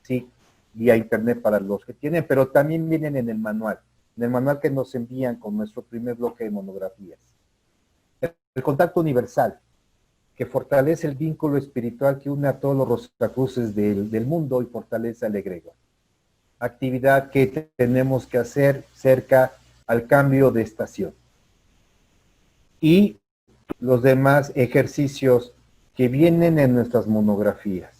[SPEAKER 2] sí, vía internet para los que tienen, pero también vienen en el manual que nos envían con nuestro primer bloque de monografías. El contacto universal, que fortalece el vínculo espiritual que une a todos los Rosacruces del mundo y fortalece al egregor. Actividad que tenemos que hacer cerca al cambio de estación. Y los demás ejercicios que vienen en nuestras monografías.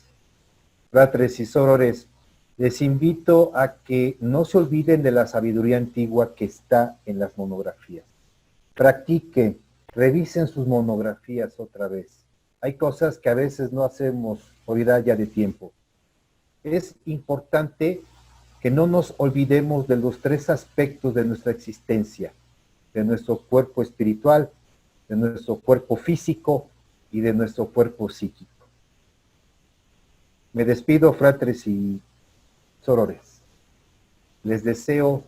[SPEAKER 2] Fratres y sorores, les invito a que no se olviden de la sabiduría antigua que está en las monografías. Practiquen, revisen sus monografías otra vez. Hay cosas que a veces no hacemos por ya de tiempo. Es importante que no nos olvidemos de los 3 aspectos de nuestra existencia, de nuestro cuerpo espiritual, de nuestro cuerpo físico y de nuestro cuerpo psíquico. Me despido, fratres y sorores. Les deseo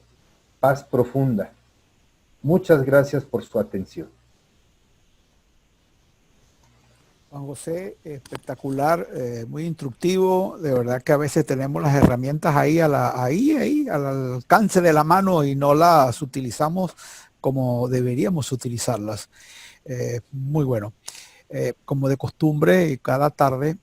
[SPEAKER 2] paz profunda. Muchas gracias por su atención.
[SPEAKER 1] Juan José, espectacular, muy instructivo. De verdad que a veces tenemos las herramientas ahí, al alcance de la mano y no las utilizamos como deberíamos utilizarlas. Muy bueno. Como de costumbre, cada tarde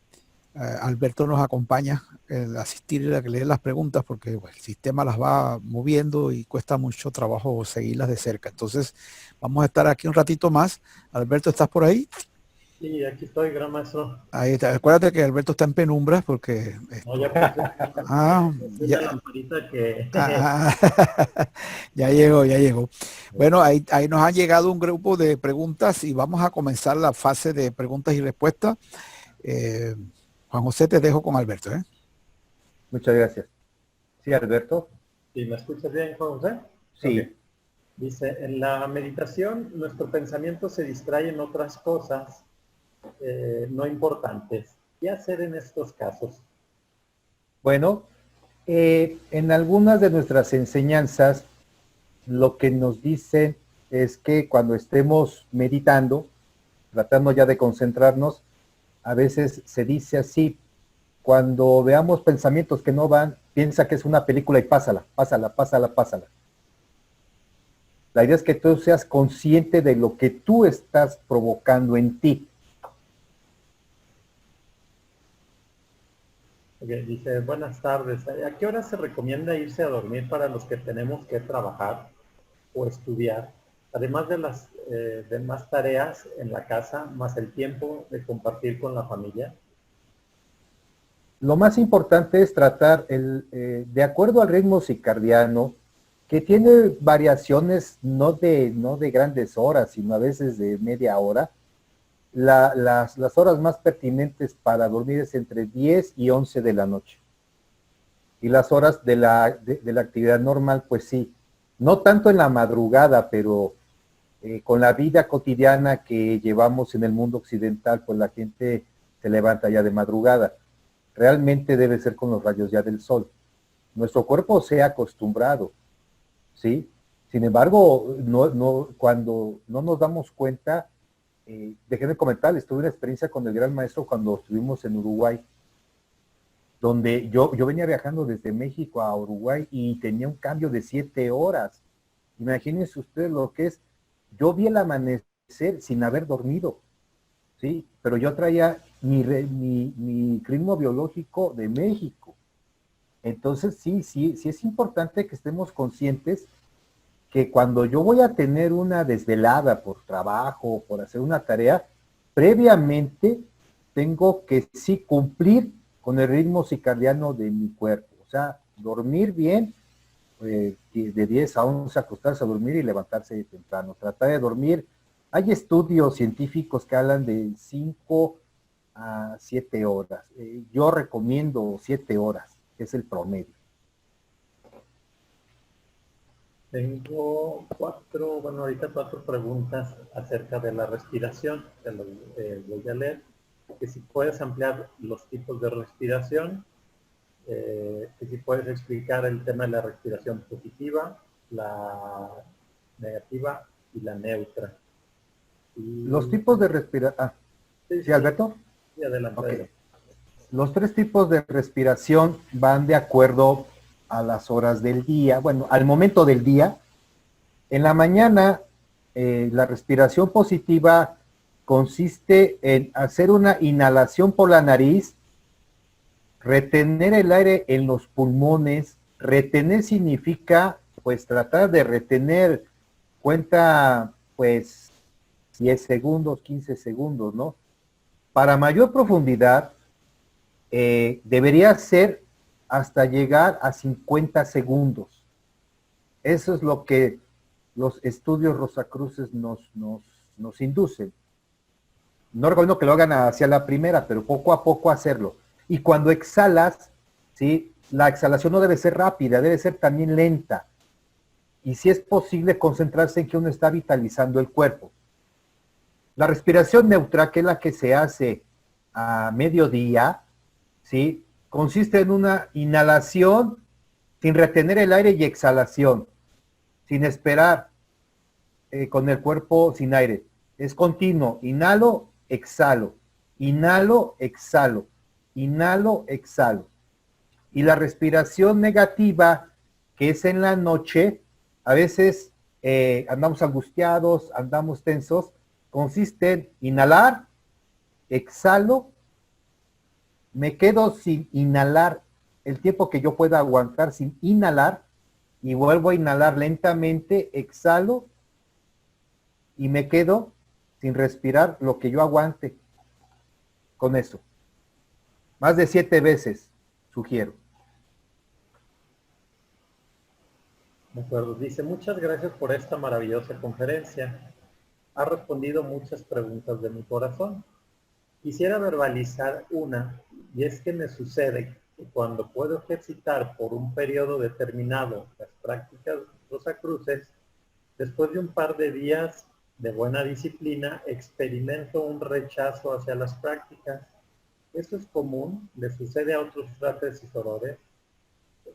[SPEAKER 1] Alberto nos acompaña el asistir y leer las preguntas porque bueno, el sistema las va moviendo y cuesta mucho trabajo seguirlas de cerca. Entonces, vamos a estar aquí un ratito más. Alberto, ¿estás por ahí?
[SPEAKER 3] Sí, aquí estoy, gran maestro.
[SPEAKER 1] Ahí está. Acuérdate que Alberto está en penumbras porque
[SPEAKER 3] No,
[SPEAKER 1] esto.
[SPEAKER 3] ya puse
[SPEAKER 1] Ya,
[SPEAKER 3] la lamparita que...
[SPEAKER 1] ah, ya llegó, ya llegó. Bueno, ahí nos han llegado un grupo de preguntas y vamos a comenzar la fase de preguntas y respuestas. Eh, Juan José, te dejo con Alberto, ¿eh?
[SPEAKER 2] Muchas gracias. Sí, Alberto.
[SPEAKER 3] ¿Sí me escuchas bien, Juan José?
[SPEAKER 2] Sí.
[SPEAKER 3] Okay. Dice, en la meditación nuestro pensamiento se distrae en otras cosas no importantes. ¿Qué hacer en estos casos?
[SPEAKER 2] Bueno, en algunas de nuestras enseñanzas, lo que nos dicen es que cuando estemos meditando, tratando ya de concentrarnos, a veces se dice así, cuando veamos pensamientos que no van, piensa que es una película y pásala, pásala, pásala, pásala. La idea es que tú seas consciente de lo que tú estás provocando en ti.
[SPEAKER 3] Okay, dice, buenas tardes. ¿A qué hora se recomienda irse a dormir para los que tenemos que trabajar o estudiar? Además de las demás tareas en la casa, más el tiempo de compartir con la familia.
[SPEAKER 2] Lo más importante es tratar, de acuerdo al ritmo circadiano, que tiene variaciones no de grandes horas, sino a veces de media hora. Las horas más pertinentes para dormir es entre 10 y 11 de la noche. Y las horas de la actividad normal, pues sí, no tanto en la madrugada, pero con la vida cotidiana que llevamos en el mundo occidental, pues la gente se levanta ya de madrugada. Realmente debe ser con los rayos ya del sol. Nuestro cuerpo se ha acostumbrado, ¿sí? Sin embargo, cuando no nos damos cuenta, déjenme comentarles, tuve una experiencia con el gran maestro cuando estuvimos en Uruguay, donde yo venía viajando desde México a Uruguay y tenía un cambio de 7 horas. Imagínense ustedes lo que es, yo vi el amanecer sin haber dormido, ¿sí? Pero yo traía mi ritmo biológico de México. Entonces sí es importante que estemos conscientes que cuando yo voy a tener una desvelada por trabajo, por hacer una tarea, previamente tengo que sí cumplir con el ritmo circadiano de mi cuerpo. O sea, dormir bien, de 10 a 11 acostarse a dormir y levantarse temprano. Tratar de dormir. Hay estudios científicos que hablan de 5 a 7 horas. Yo recomiendo 7 horas, que es el promedio.
[SPEAKER 3] Tengo ahorita cuatro preguntas acerca de la respiración. Te lo voy a leer. Que si puedes ampliar los tipos de respiración, que si puedes explicar el tema de la respiración positiva, la negativa y la neutra.
[SPEAKER 2] Los tipos de respiración. ¿Sí, Alberto?
[SPEAKER 3] Sí, adelante.
[SPEAKER 2] Okay. Los 3 tipos de respiración van de acuerdo a las horas del día, bueno, al momento del día. En la mañana, la respiración positiva consiste en hacer una inhalación por la nariz, retener el aire en los pulmones. Retener significa, pues, tratar de retener, cuenta, pues, 10 segundos, 15 segundos, ¿no? Para mayor profundidad, debería ser hasta llegar a 50 segundos. Eso es lo que los estudios Rosacruces nos inducen. No recomiendo que lo hagan hacia la primera, pero poco a poco hacerlo. Y cuando exhalas, ¿sí? La exhalación no debe ser rápida, debe ser también lenta. Y si es posible, concentrarse en que uno está vitalizando el cuerpo. La respiración neutra, que es la que se hace a mediodía, ¿sí? Consiste en una inhalación sin retener el aire y exhalación, sin esperar, con el cuerpo sin aire. Es continuo, inhalo, exhalo, inhalo, exhalo, inhalo, exhalo. Y la respiración negativa, que es en la noche, a veces andamos angustiados, andamos tensos, consiste en inhalar, exhalo, me quedo sin inhalar el tiempo que yo pueda aguantar sin inhalar y vuelvo a inhalar lentamente, exhalo y me quedo sin respirar lo que yo aguante con eso. Más de 7 veces, sugiero.
[SPEAKER 3] De acuerdo. Dice, muchas gracias por esta maravillosa conferencia. Ha respondido muchas preguntas de mi corazón. Quisiera verbalizar una, y es que me sucede que cuando puedo ejercitar por un periodo determinado las prácticas rosacruces, después de un par de días de buena disciplina, experimento un rechazo hacia las prácticas. ¿Eso es común? ¿Le sucede a otros fratres y sorores?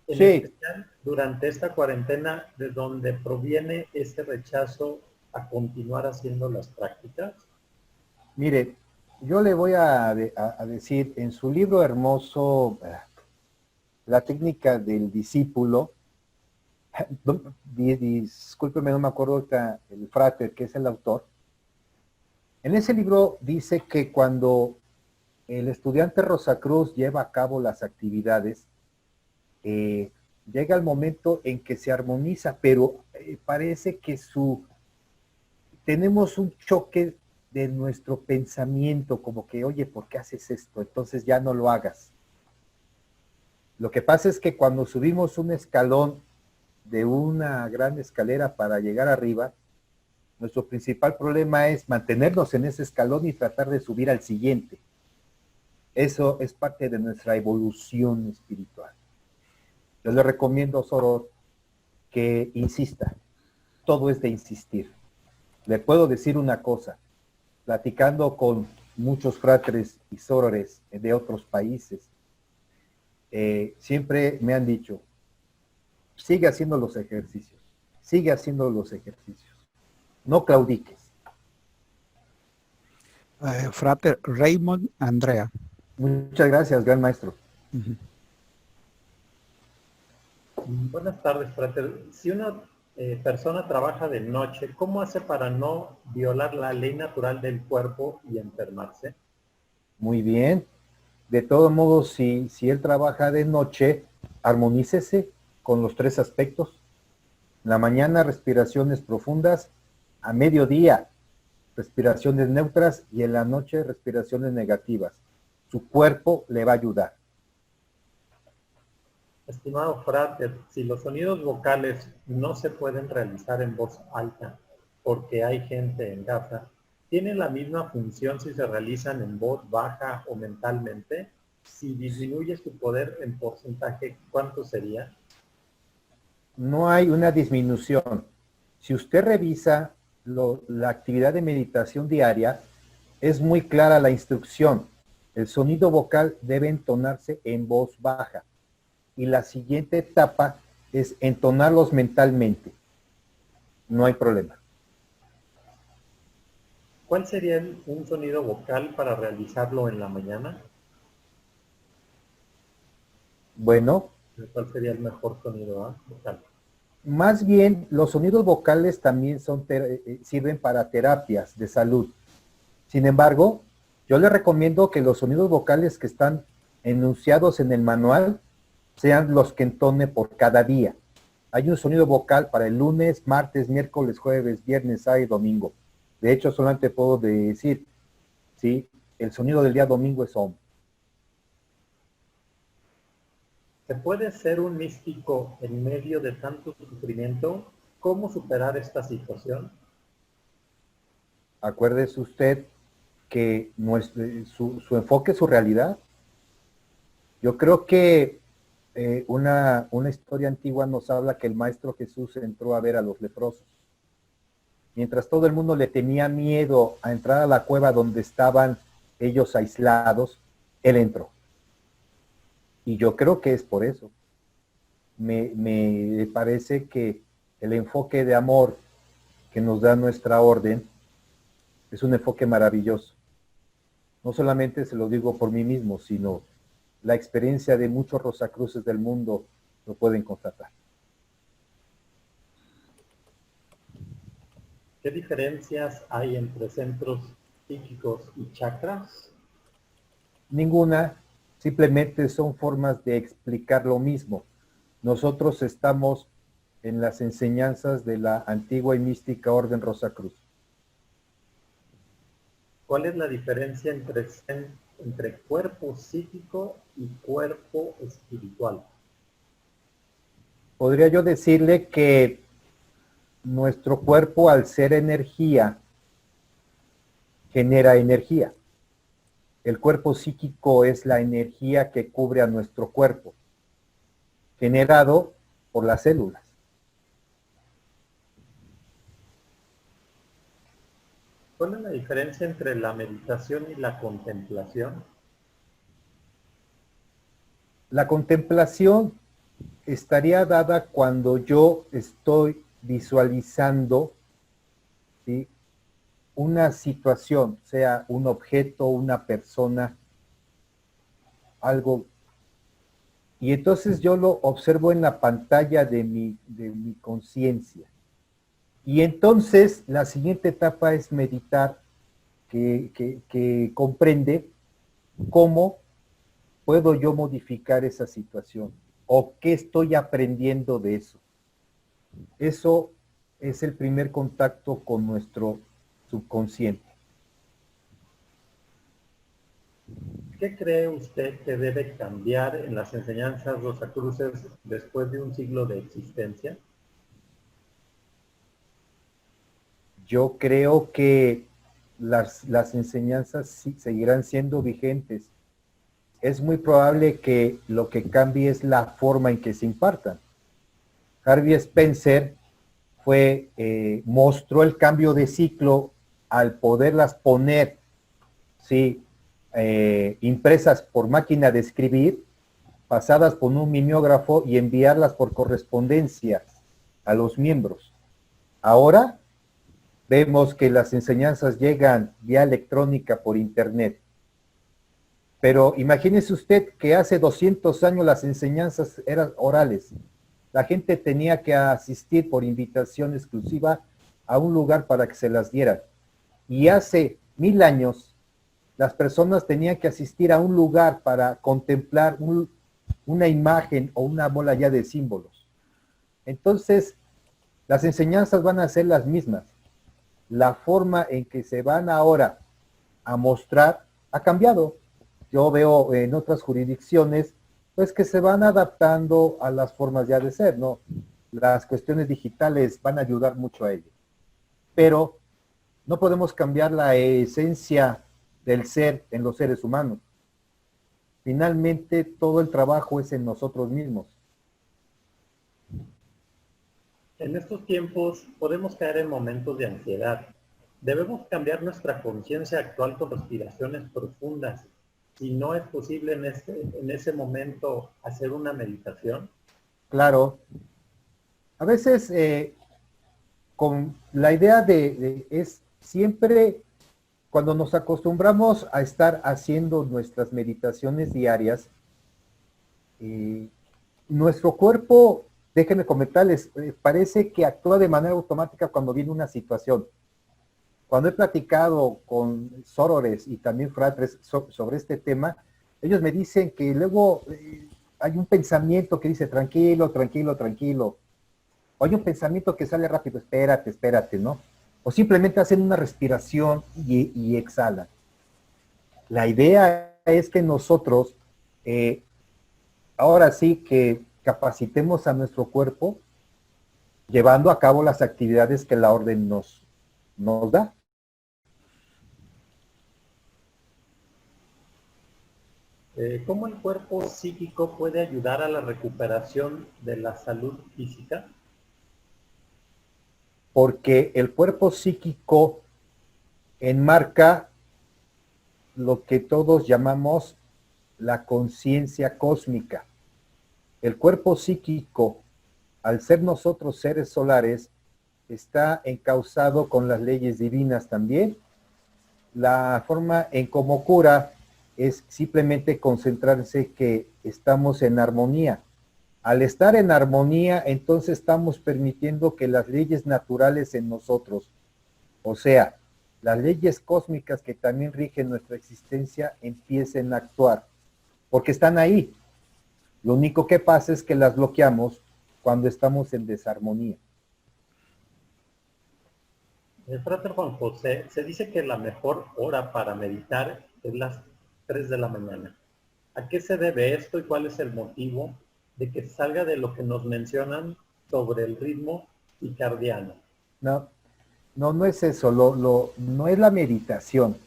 [SPEAKER 3] En
[SPEAKER 2] Sí,
[SPEAKER 3] especial durante esta cuarentena, ¿de dónde proviene ese rechazo a continuar haciendo las prácticas?
[SPEAKER 2] mire, yo le voy a decir, en su libro hermoso, La técnica del discípulo, discúlpeme, no me acuerdo ahorita el frater, que es el autor, en ese libro dice que cuando el estudiante Rosacruz lleva a cabo las actividades, llega el momento en que se armoniza, pero parece que tenemos un choque de nuestro pensamiento, como que, oye, ¿por qué haces esto? Entonces ya no lo hagas. Lo que pasa es que cuando subimos un escalón de una gran escalera para llegar arriba, nuestro principal problema es mantenernos en ese escalón y tratar de subir al siguiente. Eso es parte de nuestra evolución espiritual. Yo le recomiendo, Soror, que insista. Todo es de insistir. Le puedo decir una cosa, platicando con muchos fratres y sorores de otros países, siempre me han dicho, sigue haciendo los ejercicios, sigue haciendo los ejercicios, no claudiques.
[SPEAKER 1] Frater Raymond Andrea.
[SPEAKER 2] Muchas gracias, gran maestro.
[SPEAKER 1] Ujú.
[SPEAKER 3] Buenas tardes, frater. Si una persona trabaja de noche, ¿cómo hace para no violar la ley natural del cuerpo y enfermarse?
[SPEAKER 2] Muy bien. De todos modos, si él trabaja de noche, armonícese con los 3 aspectos. En la mañana, respiraciones profundas. A mediodía, respiraciones neutras. Y en la noche, respiraciones negativas. Su cuerpo le va a ayudar.
[SPEAKER 3] Estimado frater, si los sonidos vocales no se pueden realizar en voz alta porque hay gente en casa, ¿tienen la misma función si se realizan en voz baja o mentalmente? Si disminuye su poder en porcentaje, ¿cuánto sería?
[SPEAKER 2] No hay una disminución. Si usted revisa la actividad de meditación diaria, es muy clara la instrucción. El sonido vocal debe entonarse en voz baja. Y la siguiente etapa es entonarlos mentalmente. No hay problema.
[SPEAKER 3] ¿Cuál sería un sonido vocal para realizarlo en la mañana?
[SPEAKER 2] Bueno,
[SPEAKER 3] ¿Cuál sería el mejor sonido vocal?
[SPEAKER 2] más bien los sonidos vocales también sirven para terapias de salud. Sin embargo, yo le recomiendo que los sonidos vocales que están enunciados en el manual sean los que entone por cada día. Hay un sonido vocal para el lunes, martes, miércoles, jueves, viernes, sábado y domingo. De hecho, solamente puedo decir, ¿sí? El sonido del día domingo es OM.
[SPEAKER 3] ¿Se puede ser un místico en medio de tanto sufrimiento? ¿Cómo superar esta situación?
[SPEAKER 2] Acuérdese usted que su enfoque es su realidad. Yo creo que una historia antigua nos habla que el Maestro Jesús entró a ver a los leprosos. Mientras todo el mundo le tenía miedo a entrar a la cueva donde estaban ellos aislados, él entró. Y yo creo que es por eso. Me parece que el enfoque de amor que nos da nuestra orden es un enfoque maravilloso. No solamente se lo digo por mí mismo, sino la experiencia de muchos Rosacruces del mundo lo pueden constatar.
[SPEAKER 3] ¿Qué diferencias hay entre centros psíquicos y chakras?
[SPEAKER 2] Ninguna, simplemente son formas de explicar lo mismo. Nosotros estamos en las enseñanzas de la antigua y mística Orden Rosacruz.
[SPEAKER 3] ¿Cuál es la diferencia entre cuerpo psíquico y cuerpo espiritual?
[SPEAKER 2] Podría yo decirle que nuestro cuerpo, al ser energía, genera energía. El cuerpo psíquico es la energía que cubre a nuestro cuerpo, generado por las células.
[SPEAKER 3] ¿Cuál es la diferencia entre la meditación y la contemplación?
[SPEAKER 2] La contemplación estaría dada cuando yo estoy visualizando, ¿sí?, una situación, sea un objeto, una persona, algo, y entonces yo lo observo en la pantalla de mi conciencia. Y entonces la siguiente etapa es meditar, que comprende cómo puedo yo modificar esa situación o qué estoy aprendiendo de eso. Eso es el primer contacto con nuestro subconsciente.
[SPEAKER 3] ¿Qué cree usted que debe cambiar en las enseñanzas rosacruces después de un siglo de existencia?
[SPEAKER 2] Yo creo que las enseñanzas sí seguirán siendo vigentes. Es muy probable que lo que cambie es la forma en que se impartan. Harvey Spencer mostró el cambio de ciclo al poderlas poner, sí, impresas por máquina de escribir, pasadas por un mimeógrafo y enviarlas por correspondencia a los miembros. Ahora vemos que las enseñanzas llegan vía electrónica por internet. Pero imagínese usted que hace 200 años las enseñanzas eran orales. La gente tenía que asistir por invitación exclusiva a un lugar para que se las dieran. Y hace 1000 años, las personas tenían que asistir a un lugar para contemplar una imagen o una bola ya de símbolos. Entonces, las enseñanzas van a ser las mismas. La forma en que se van ahora a mostrar ha cambiado. Yo veo en otras jurisdicciones pues que se van adaptando a las formas ya de ser, ¿no? Las cuestiones digitales van a ayudar mucho a ello. Pero no podemos cambiar la esencia del ser en los seres humanos. Finalmente, todo el trabajo es en nosotros mismos.
[SPEAKER 3] En estos tiempos podemos caer en momentos de ansiedad. Debemos cambiar nuestra conciencia actual con respiraciones profundas. Si no es posible en ese momento hacer una meditación.
[SPEAKER 2] Claro, a veces con la idea es siempre cuando nos acostumbramos a estar haciendo nuestras meditaciones diarias, nuestro cuerpo, déjenme comentarles, parece que actúa de manera automática cuando viene una situación. Cuando he platicado con sorores y también fratres sobre este tema, ellos me dicen que luego hay un pensamiento que dice tranquilo, tranquilo, tranquilo. O hay un pensamiento que sale rápido, espérate, espérate, ¿no? O simplemente hacen una respiración y exhalan. La idea es que nosotros, ahora sí que capacitemos a nuestro cuerpo llevando a cabo las actividades que la orden nos da.
[SPEAKER 3] ¿Cómo el cuerpo psíquico puede ayudar a la recuperación de la salud física?
[SPEAKER 2] Porque el cuerpo psíquico enmarca lo que todos llamamos la conciencia cósmica. El cuerpo psíquico, al ser nosotros seres solares, está encauzado con las leyes divinas también. la forma en cómo cura es simplemente concentrarse que estamos en armonía. Al estar en armonía, entonces estamos permitiendo que las leyes naturales en nosotros, o sea, las leyes cósmicas que también rigen nuestra existencia, empiecen a actuar, porque están ahí. Lo único que pasa es que las bloqueamos cuando estamos en desarmonía.
[SPEAKER 3] Frater Juan José, se dice que la mejor hora para meditar es las 3 de la mañana. ¿A qué se debe esto y cuál es el motivo de que salga de lo que nos mencionan sobre el ritmo circadiano?
[SPEAKER 2] No es eso, no es la meditación.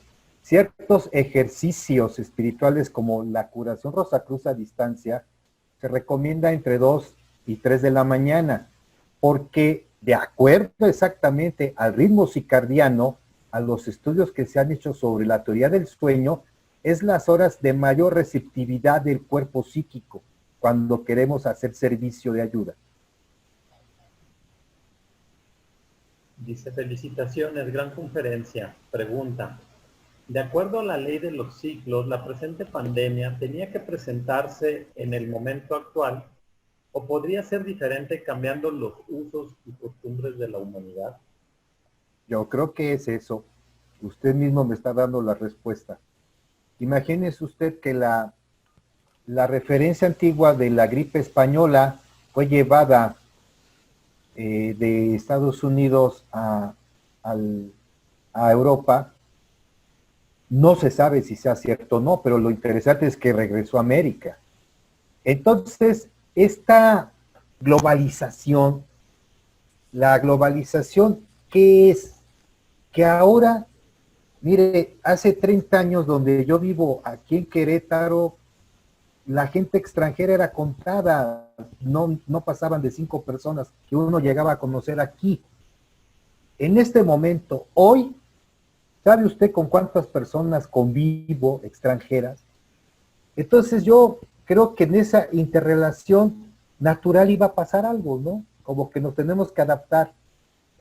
[SPEAKER 2] Ciertos ejercicios espirituales como la curación Rosacruz a distancia se recomienda entre 2 y 3 de la mañana, porque de acuerdo exactamente al ritmo circadiano, a los estudios que se han hecho sobre la teoría del sueño, es las horas de mayor receptividad del cuerpo psíquico cuando queremos hacer servicio de ayuda.
[SPEAKER 3] Dice, felicitaciones, gran conferencia. Pregunta, de acuerdo a la ley de los ciclos, la presente pandemia tenía que presentarse en el momento actual o podría ser diferente cambiando los usos y costumbres de la humanidad.
[SPEAKER 2] Yo creo que es eso. Usted mismo me está dando la respuesta. Imagínese usted que la referencia antigua de la gripe española fue llevada de Estados Unidos a Europa. No se sabe si sea cierto o no, pero lo interesante es que regresó a América. Entonces, esta globalización, la globalización, ¿qué es? Que ahora, mire, hace 30 años donde yo vivo aquí en Querétaro, la gente extranjera era contada, no pasaban de 5 personas que uno llegaba a conocer aquí. En este momento, hoy, ¿sabe usted con cuántas personas convivo extranjeras? Entonces yo creo que en esa interrelación natural iba a pasar algo, ¿no? Como que nos tenemos que adaptar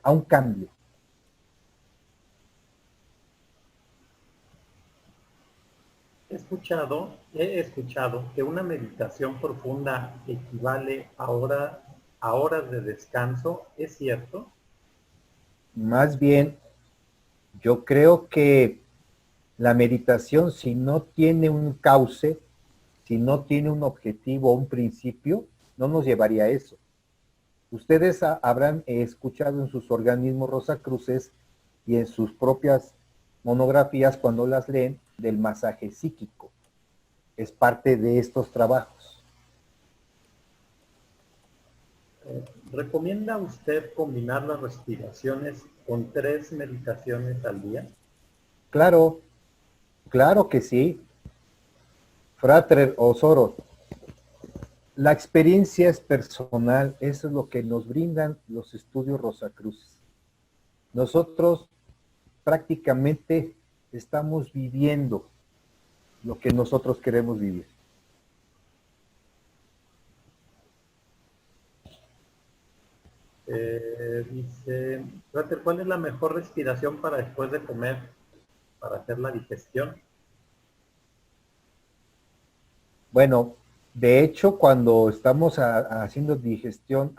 [SPEAKER 2] a un cambio.
[SPEAKER 3] He escuchado que una meditación profunda equivale a horas de descanso. ¿Es cierto?
[SPEAKER 2] Más bien, yo creo que la meditación, si no tiene un cauce, si no tiene un objetivo o un principio, no nos llevaría a eso. Ustedes habrán escuchado en sus organismos Rosacruces y en sus propias monografías cuando las leen del masaje psíquico. Es parte de estos trabajos.
[SPEAKER 3] ¿Recomienda usted combinar las respiraciones con 3 meditaciones al día?
[SPEAKER 2] Claro, claro que sí. Frater Osoro, la experiencia es personal, eso es lo que nos brindan los estudios Rosacruces. Nosotros prácticamente estamos viviendo lo que nosotros queremos vivir.
[SPEAKER 3] Dice, Frater, ¿cuál es la mejor respiración para después de comer, para hacer la digestión?
[SPEAKER 2] Bueno, de hecho, cuando estamos haciendo digestión,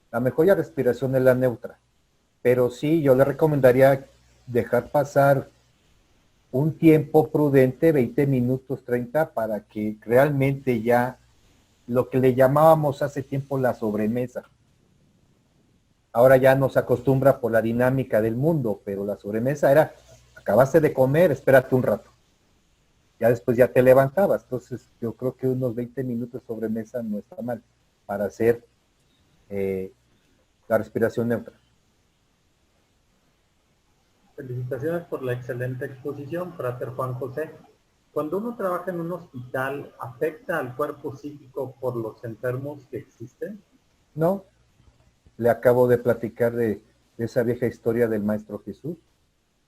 [SPEAKER 2] la mejor respiración es la neutra. Pero sí, yo le recomendaría dejar pasar un tiempo prudente, 20 minutos, 30, para que realmente ya lo que le llamábamos hace tiempo la sobremesa. Ahora ya nos acostumbra por la dinámica del mundo, pero la sobremesa era, acabaste de comer, espérate un rato. Ya después ya te levantabas. Entonces yo creo que unos 20 minutos de sobremesa no está mal para hacer la respiración neutra.
[SPEAKER 3] Felicitaciones por la excelente exposición, Frater Juan José. Cuando uno trabaja en un hospital, ¿afecta al cuerpo psíquico por los enfermos que existen?
[SPEAKER 2] No, le acabo de platicar de esa vieja historia del Maestro Jesús.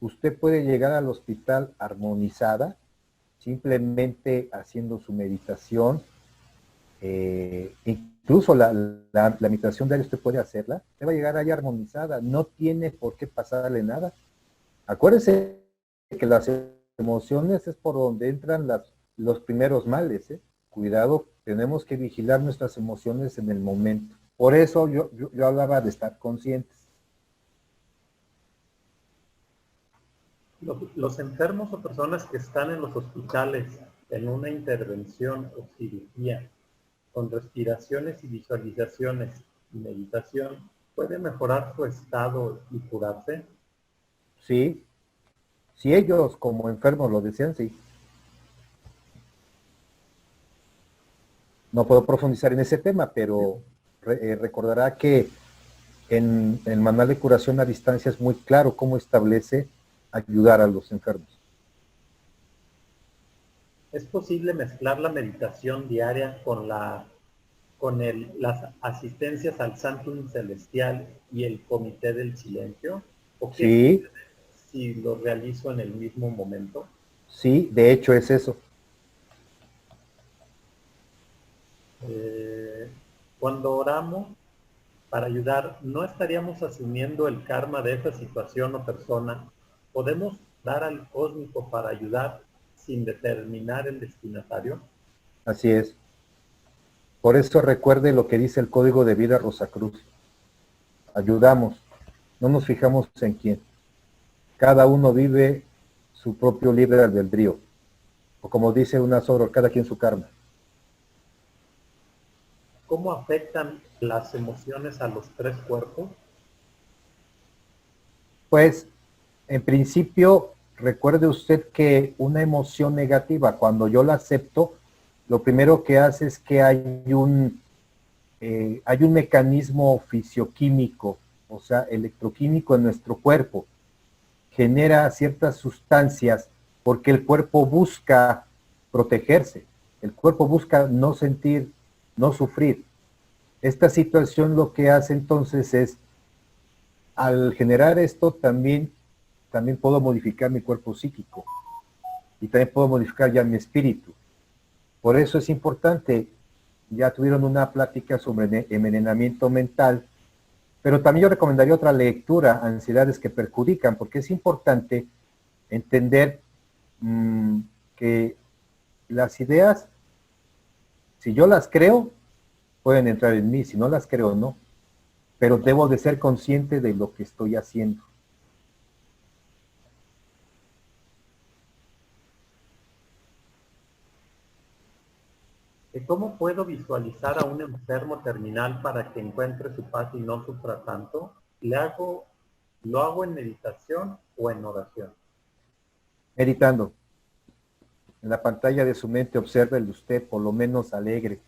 [SPEAKER 2] Usted puede llegar al hospital armonizada, simplemente haciendo su meditación, incluso la meditación diaria usted puede hacerla, usted va a llegar ahí armonizada, no tiene por qué pasarle nada. Acuérdese que las emociones es por donde entran los primeros males, ¿eh? Cuidado, tenemos que vigilar nuestras emociones en el momento. Por eso yo hablaba de estar conscientes.
[SPEAKER 3] Los enfermos o personas que están en los hospitales en una intervención o cirugía con respiraciones y visualizaciones y meditación, ¿puede mejorar su estado y curarse?
[SPEAKER 2] Sí, si ellos como enfermos lo desean, sí. No puedo profundizar en ese tema, pero recordará que en el manual de curación a distancia es muy claro cómo establece ayudar a los enfermos.
[SPEAKER 3] ¿Es posible mezclar la meditación diaria con las asistencias al Sanctum Celestial y el Comité del Silencio? ¿O qué
[SPEAKER 2] Sí,
[SPEAKER 3] sucede si lo realizo en el mismo momento?
[SPEAKER 2] sí, de hecho es eso.
[SPEAKER 3] Cuando oramos para ayudar, ¿no estaríamos asumiendo el karma de esa situación o persona? ¿Podemos dar al cósmico para ayudar sin determinar el destinatario?
[SPEAKER 2] Así es. Por eso recuerde lo que dice el Código de Vida Rosacruz. Ayudamos, no nos fijamos en quién. Cada uno vive su propio libre albedrío. O como dice una soror, cada quien su karma.
[SPEAKER 3] ¿Cómo afectan las emociones a los tres cuerpos?
[SPEAKER 2] Pues, en principio, recuerde usted que una emoción negativa, cuando yo la acepto, lo primero que hace es que hay un mecanismo fisioquímico, o sea, electroquímico en nuestro cuerpo. Genera ciertas sustancias porque el cuerpo busca protegerse. El cuerpo busca no sentir, no sufrir. Esta situación lo que hace entonces es, al generar esto, también puedo modificar mi cuerpo psíquico y también puedo modificar ya mi espíritu. Por eso es importante, ya tuvieron una plática sobre envenenamiento mental, pero también yo recomendaría otra lectura, ansiedades que perjudican, porque es importante entender que las ideas, si yo las creo, pueden entrar en mí, si no las creo, no. Pero debo de ser consciente de lo que estoy haciendo.
[SPEAKER 3] ¿Cómo puedo visualizar a un enfermo terminal para que encuentre su paz y no sufra tanto? ¿Lo hago en meditación o en oración?
[SPEAKER 2] Meditando. En la pantalla de su mente obsérvelo usted, por lo menos alegre.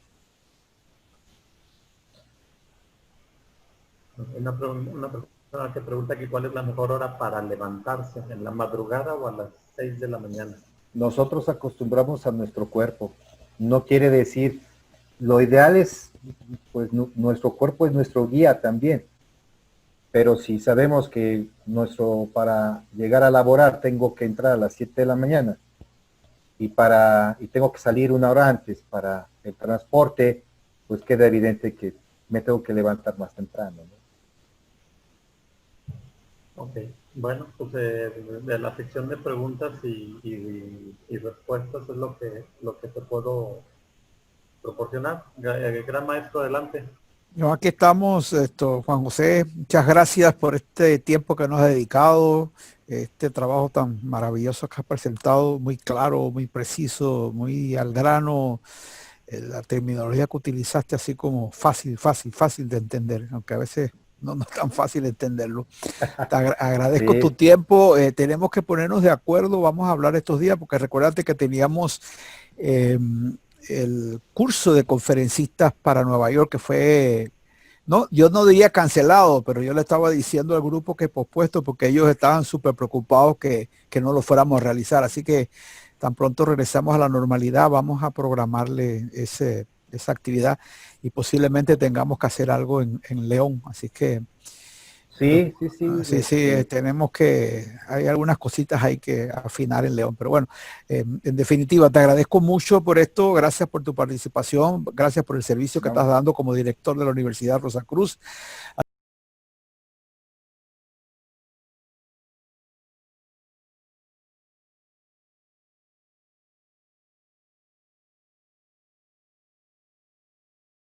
[SPEAKER 3] Una persona que pregunta aquí cuál es la mejor hora para levantarse, ¿en la madrugada o a las 6 de la mañana?
[SPEAKER 2] Nosotros acostumbramos a nuestro cuerpo. No quiere decir, lo ideal es, pues nuestro cuerpo es nuestro guía también. Pero si sabemos que para llegar a laborar tengo que entrar a las 7 de la mañana y tengo que salir una hora antes para el transporte, pues queda evidente que me tengo que levantar más temprano, ¿no?
[SPEAKER 3] Ok, bueno, pues de la sección de preguntas y respuestas es lo que te puedo proporcionar. Gran maestro, adelante.
[SPEAKER 1] No, aquí estamos, Juan José, muchas gracias por este tiempo que nos has dedicado, este trabajo tan maravilloso que has presentado, muy claro, muy preciso, muy al grano, la terminología que utilizaste así como fácil de entender, aunque a veces no es tan fácil entenderlo. Te agradezco
[SPEAKER 2] Sí.
[SPEAKER 1] tu tiempo, tenemos que ponernos de acuerdo, vamos a hablar estos días, porque recuérdate que teníamos el curso de conferencistas para Nueva York, que fue, no, yo no diría cancelado, pero yo le estaba diciendo al grupo que pospuesto, porque ellos estaban súper preocupados que no lo fuéramos a realizar. Así que tan pronto regresamos a la normalidad, vamos a programarle esa actividad y posiblemente tengamos que hacer algo en León. Así que
[SPEAKER 2] Sí.
[SPEAKER 1] tenemos hay algunas cositas ahí que afinar en León, pero bueno, en definitiva, te agradezco mucho por esto, gracias por tu participación, gracias por el servicio que estás dando como director de la Universidad Rosa Cruz.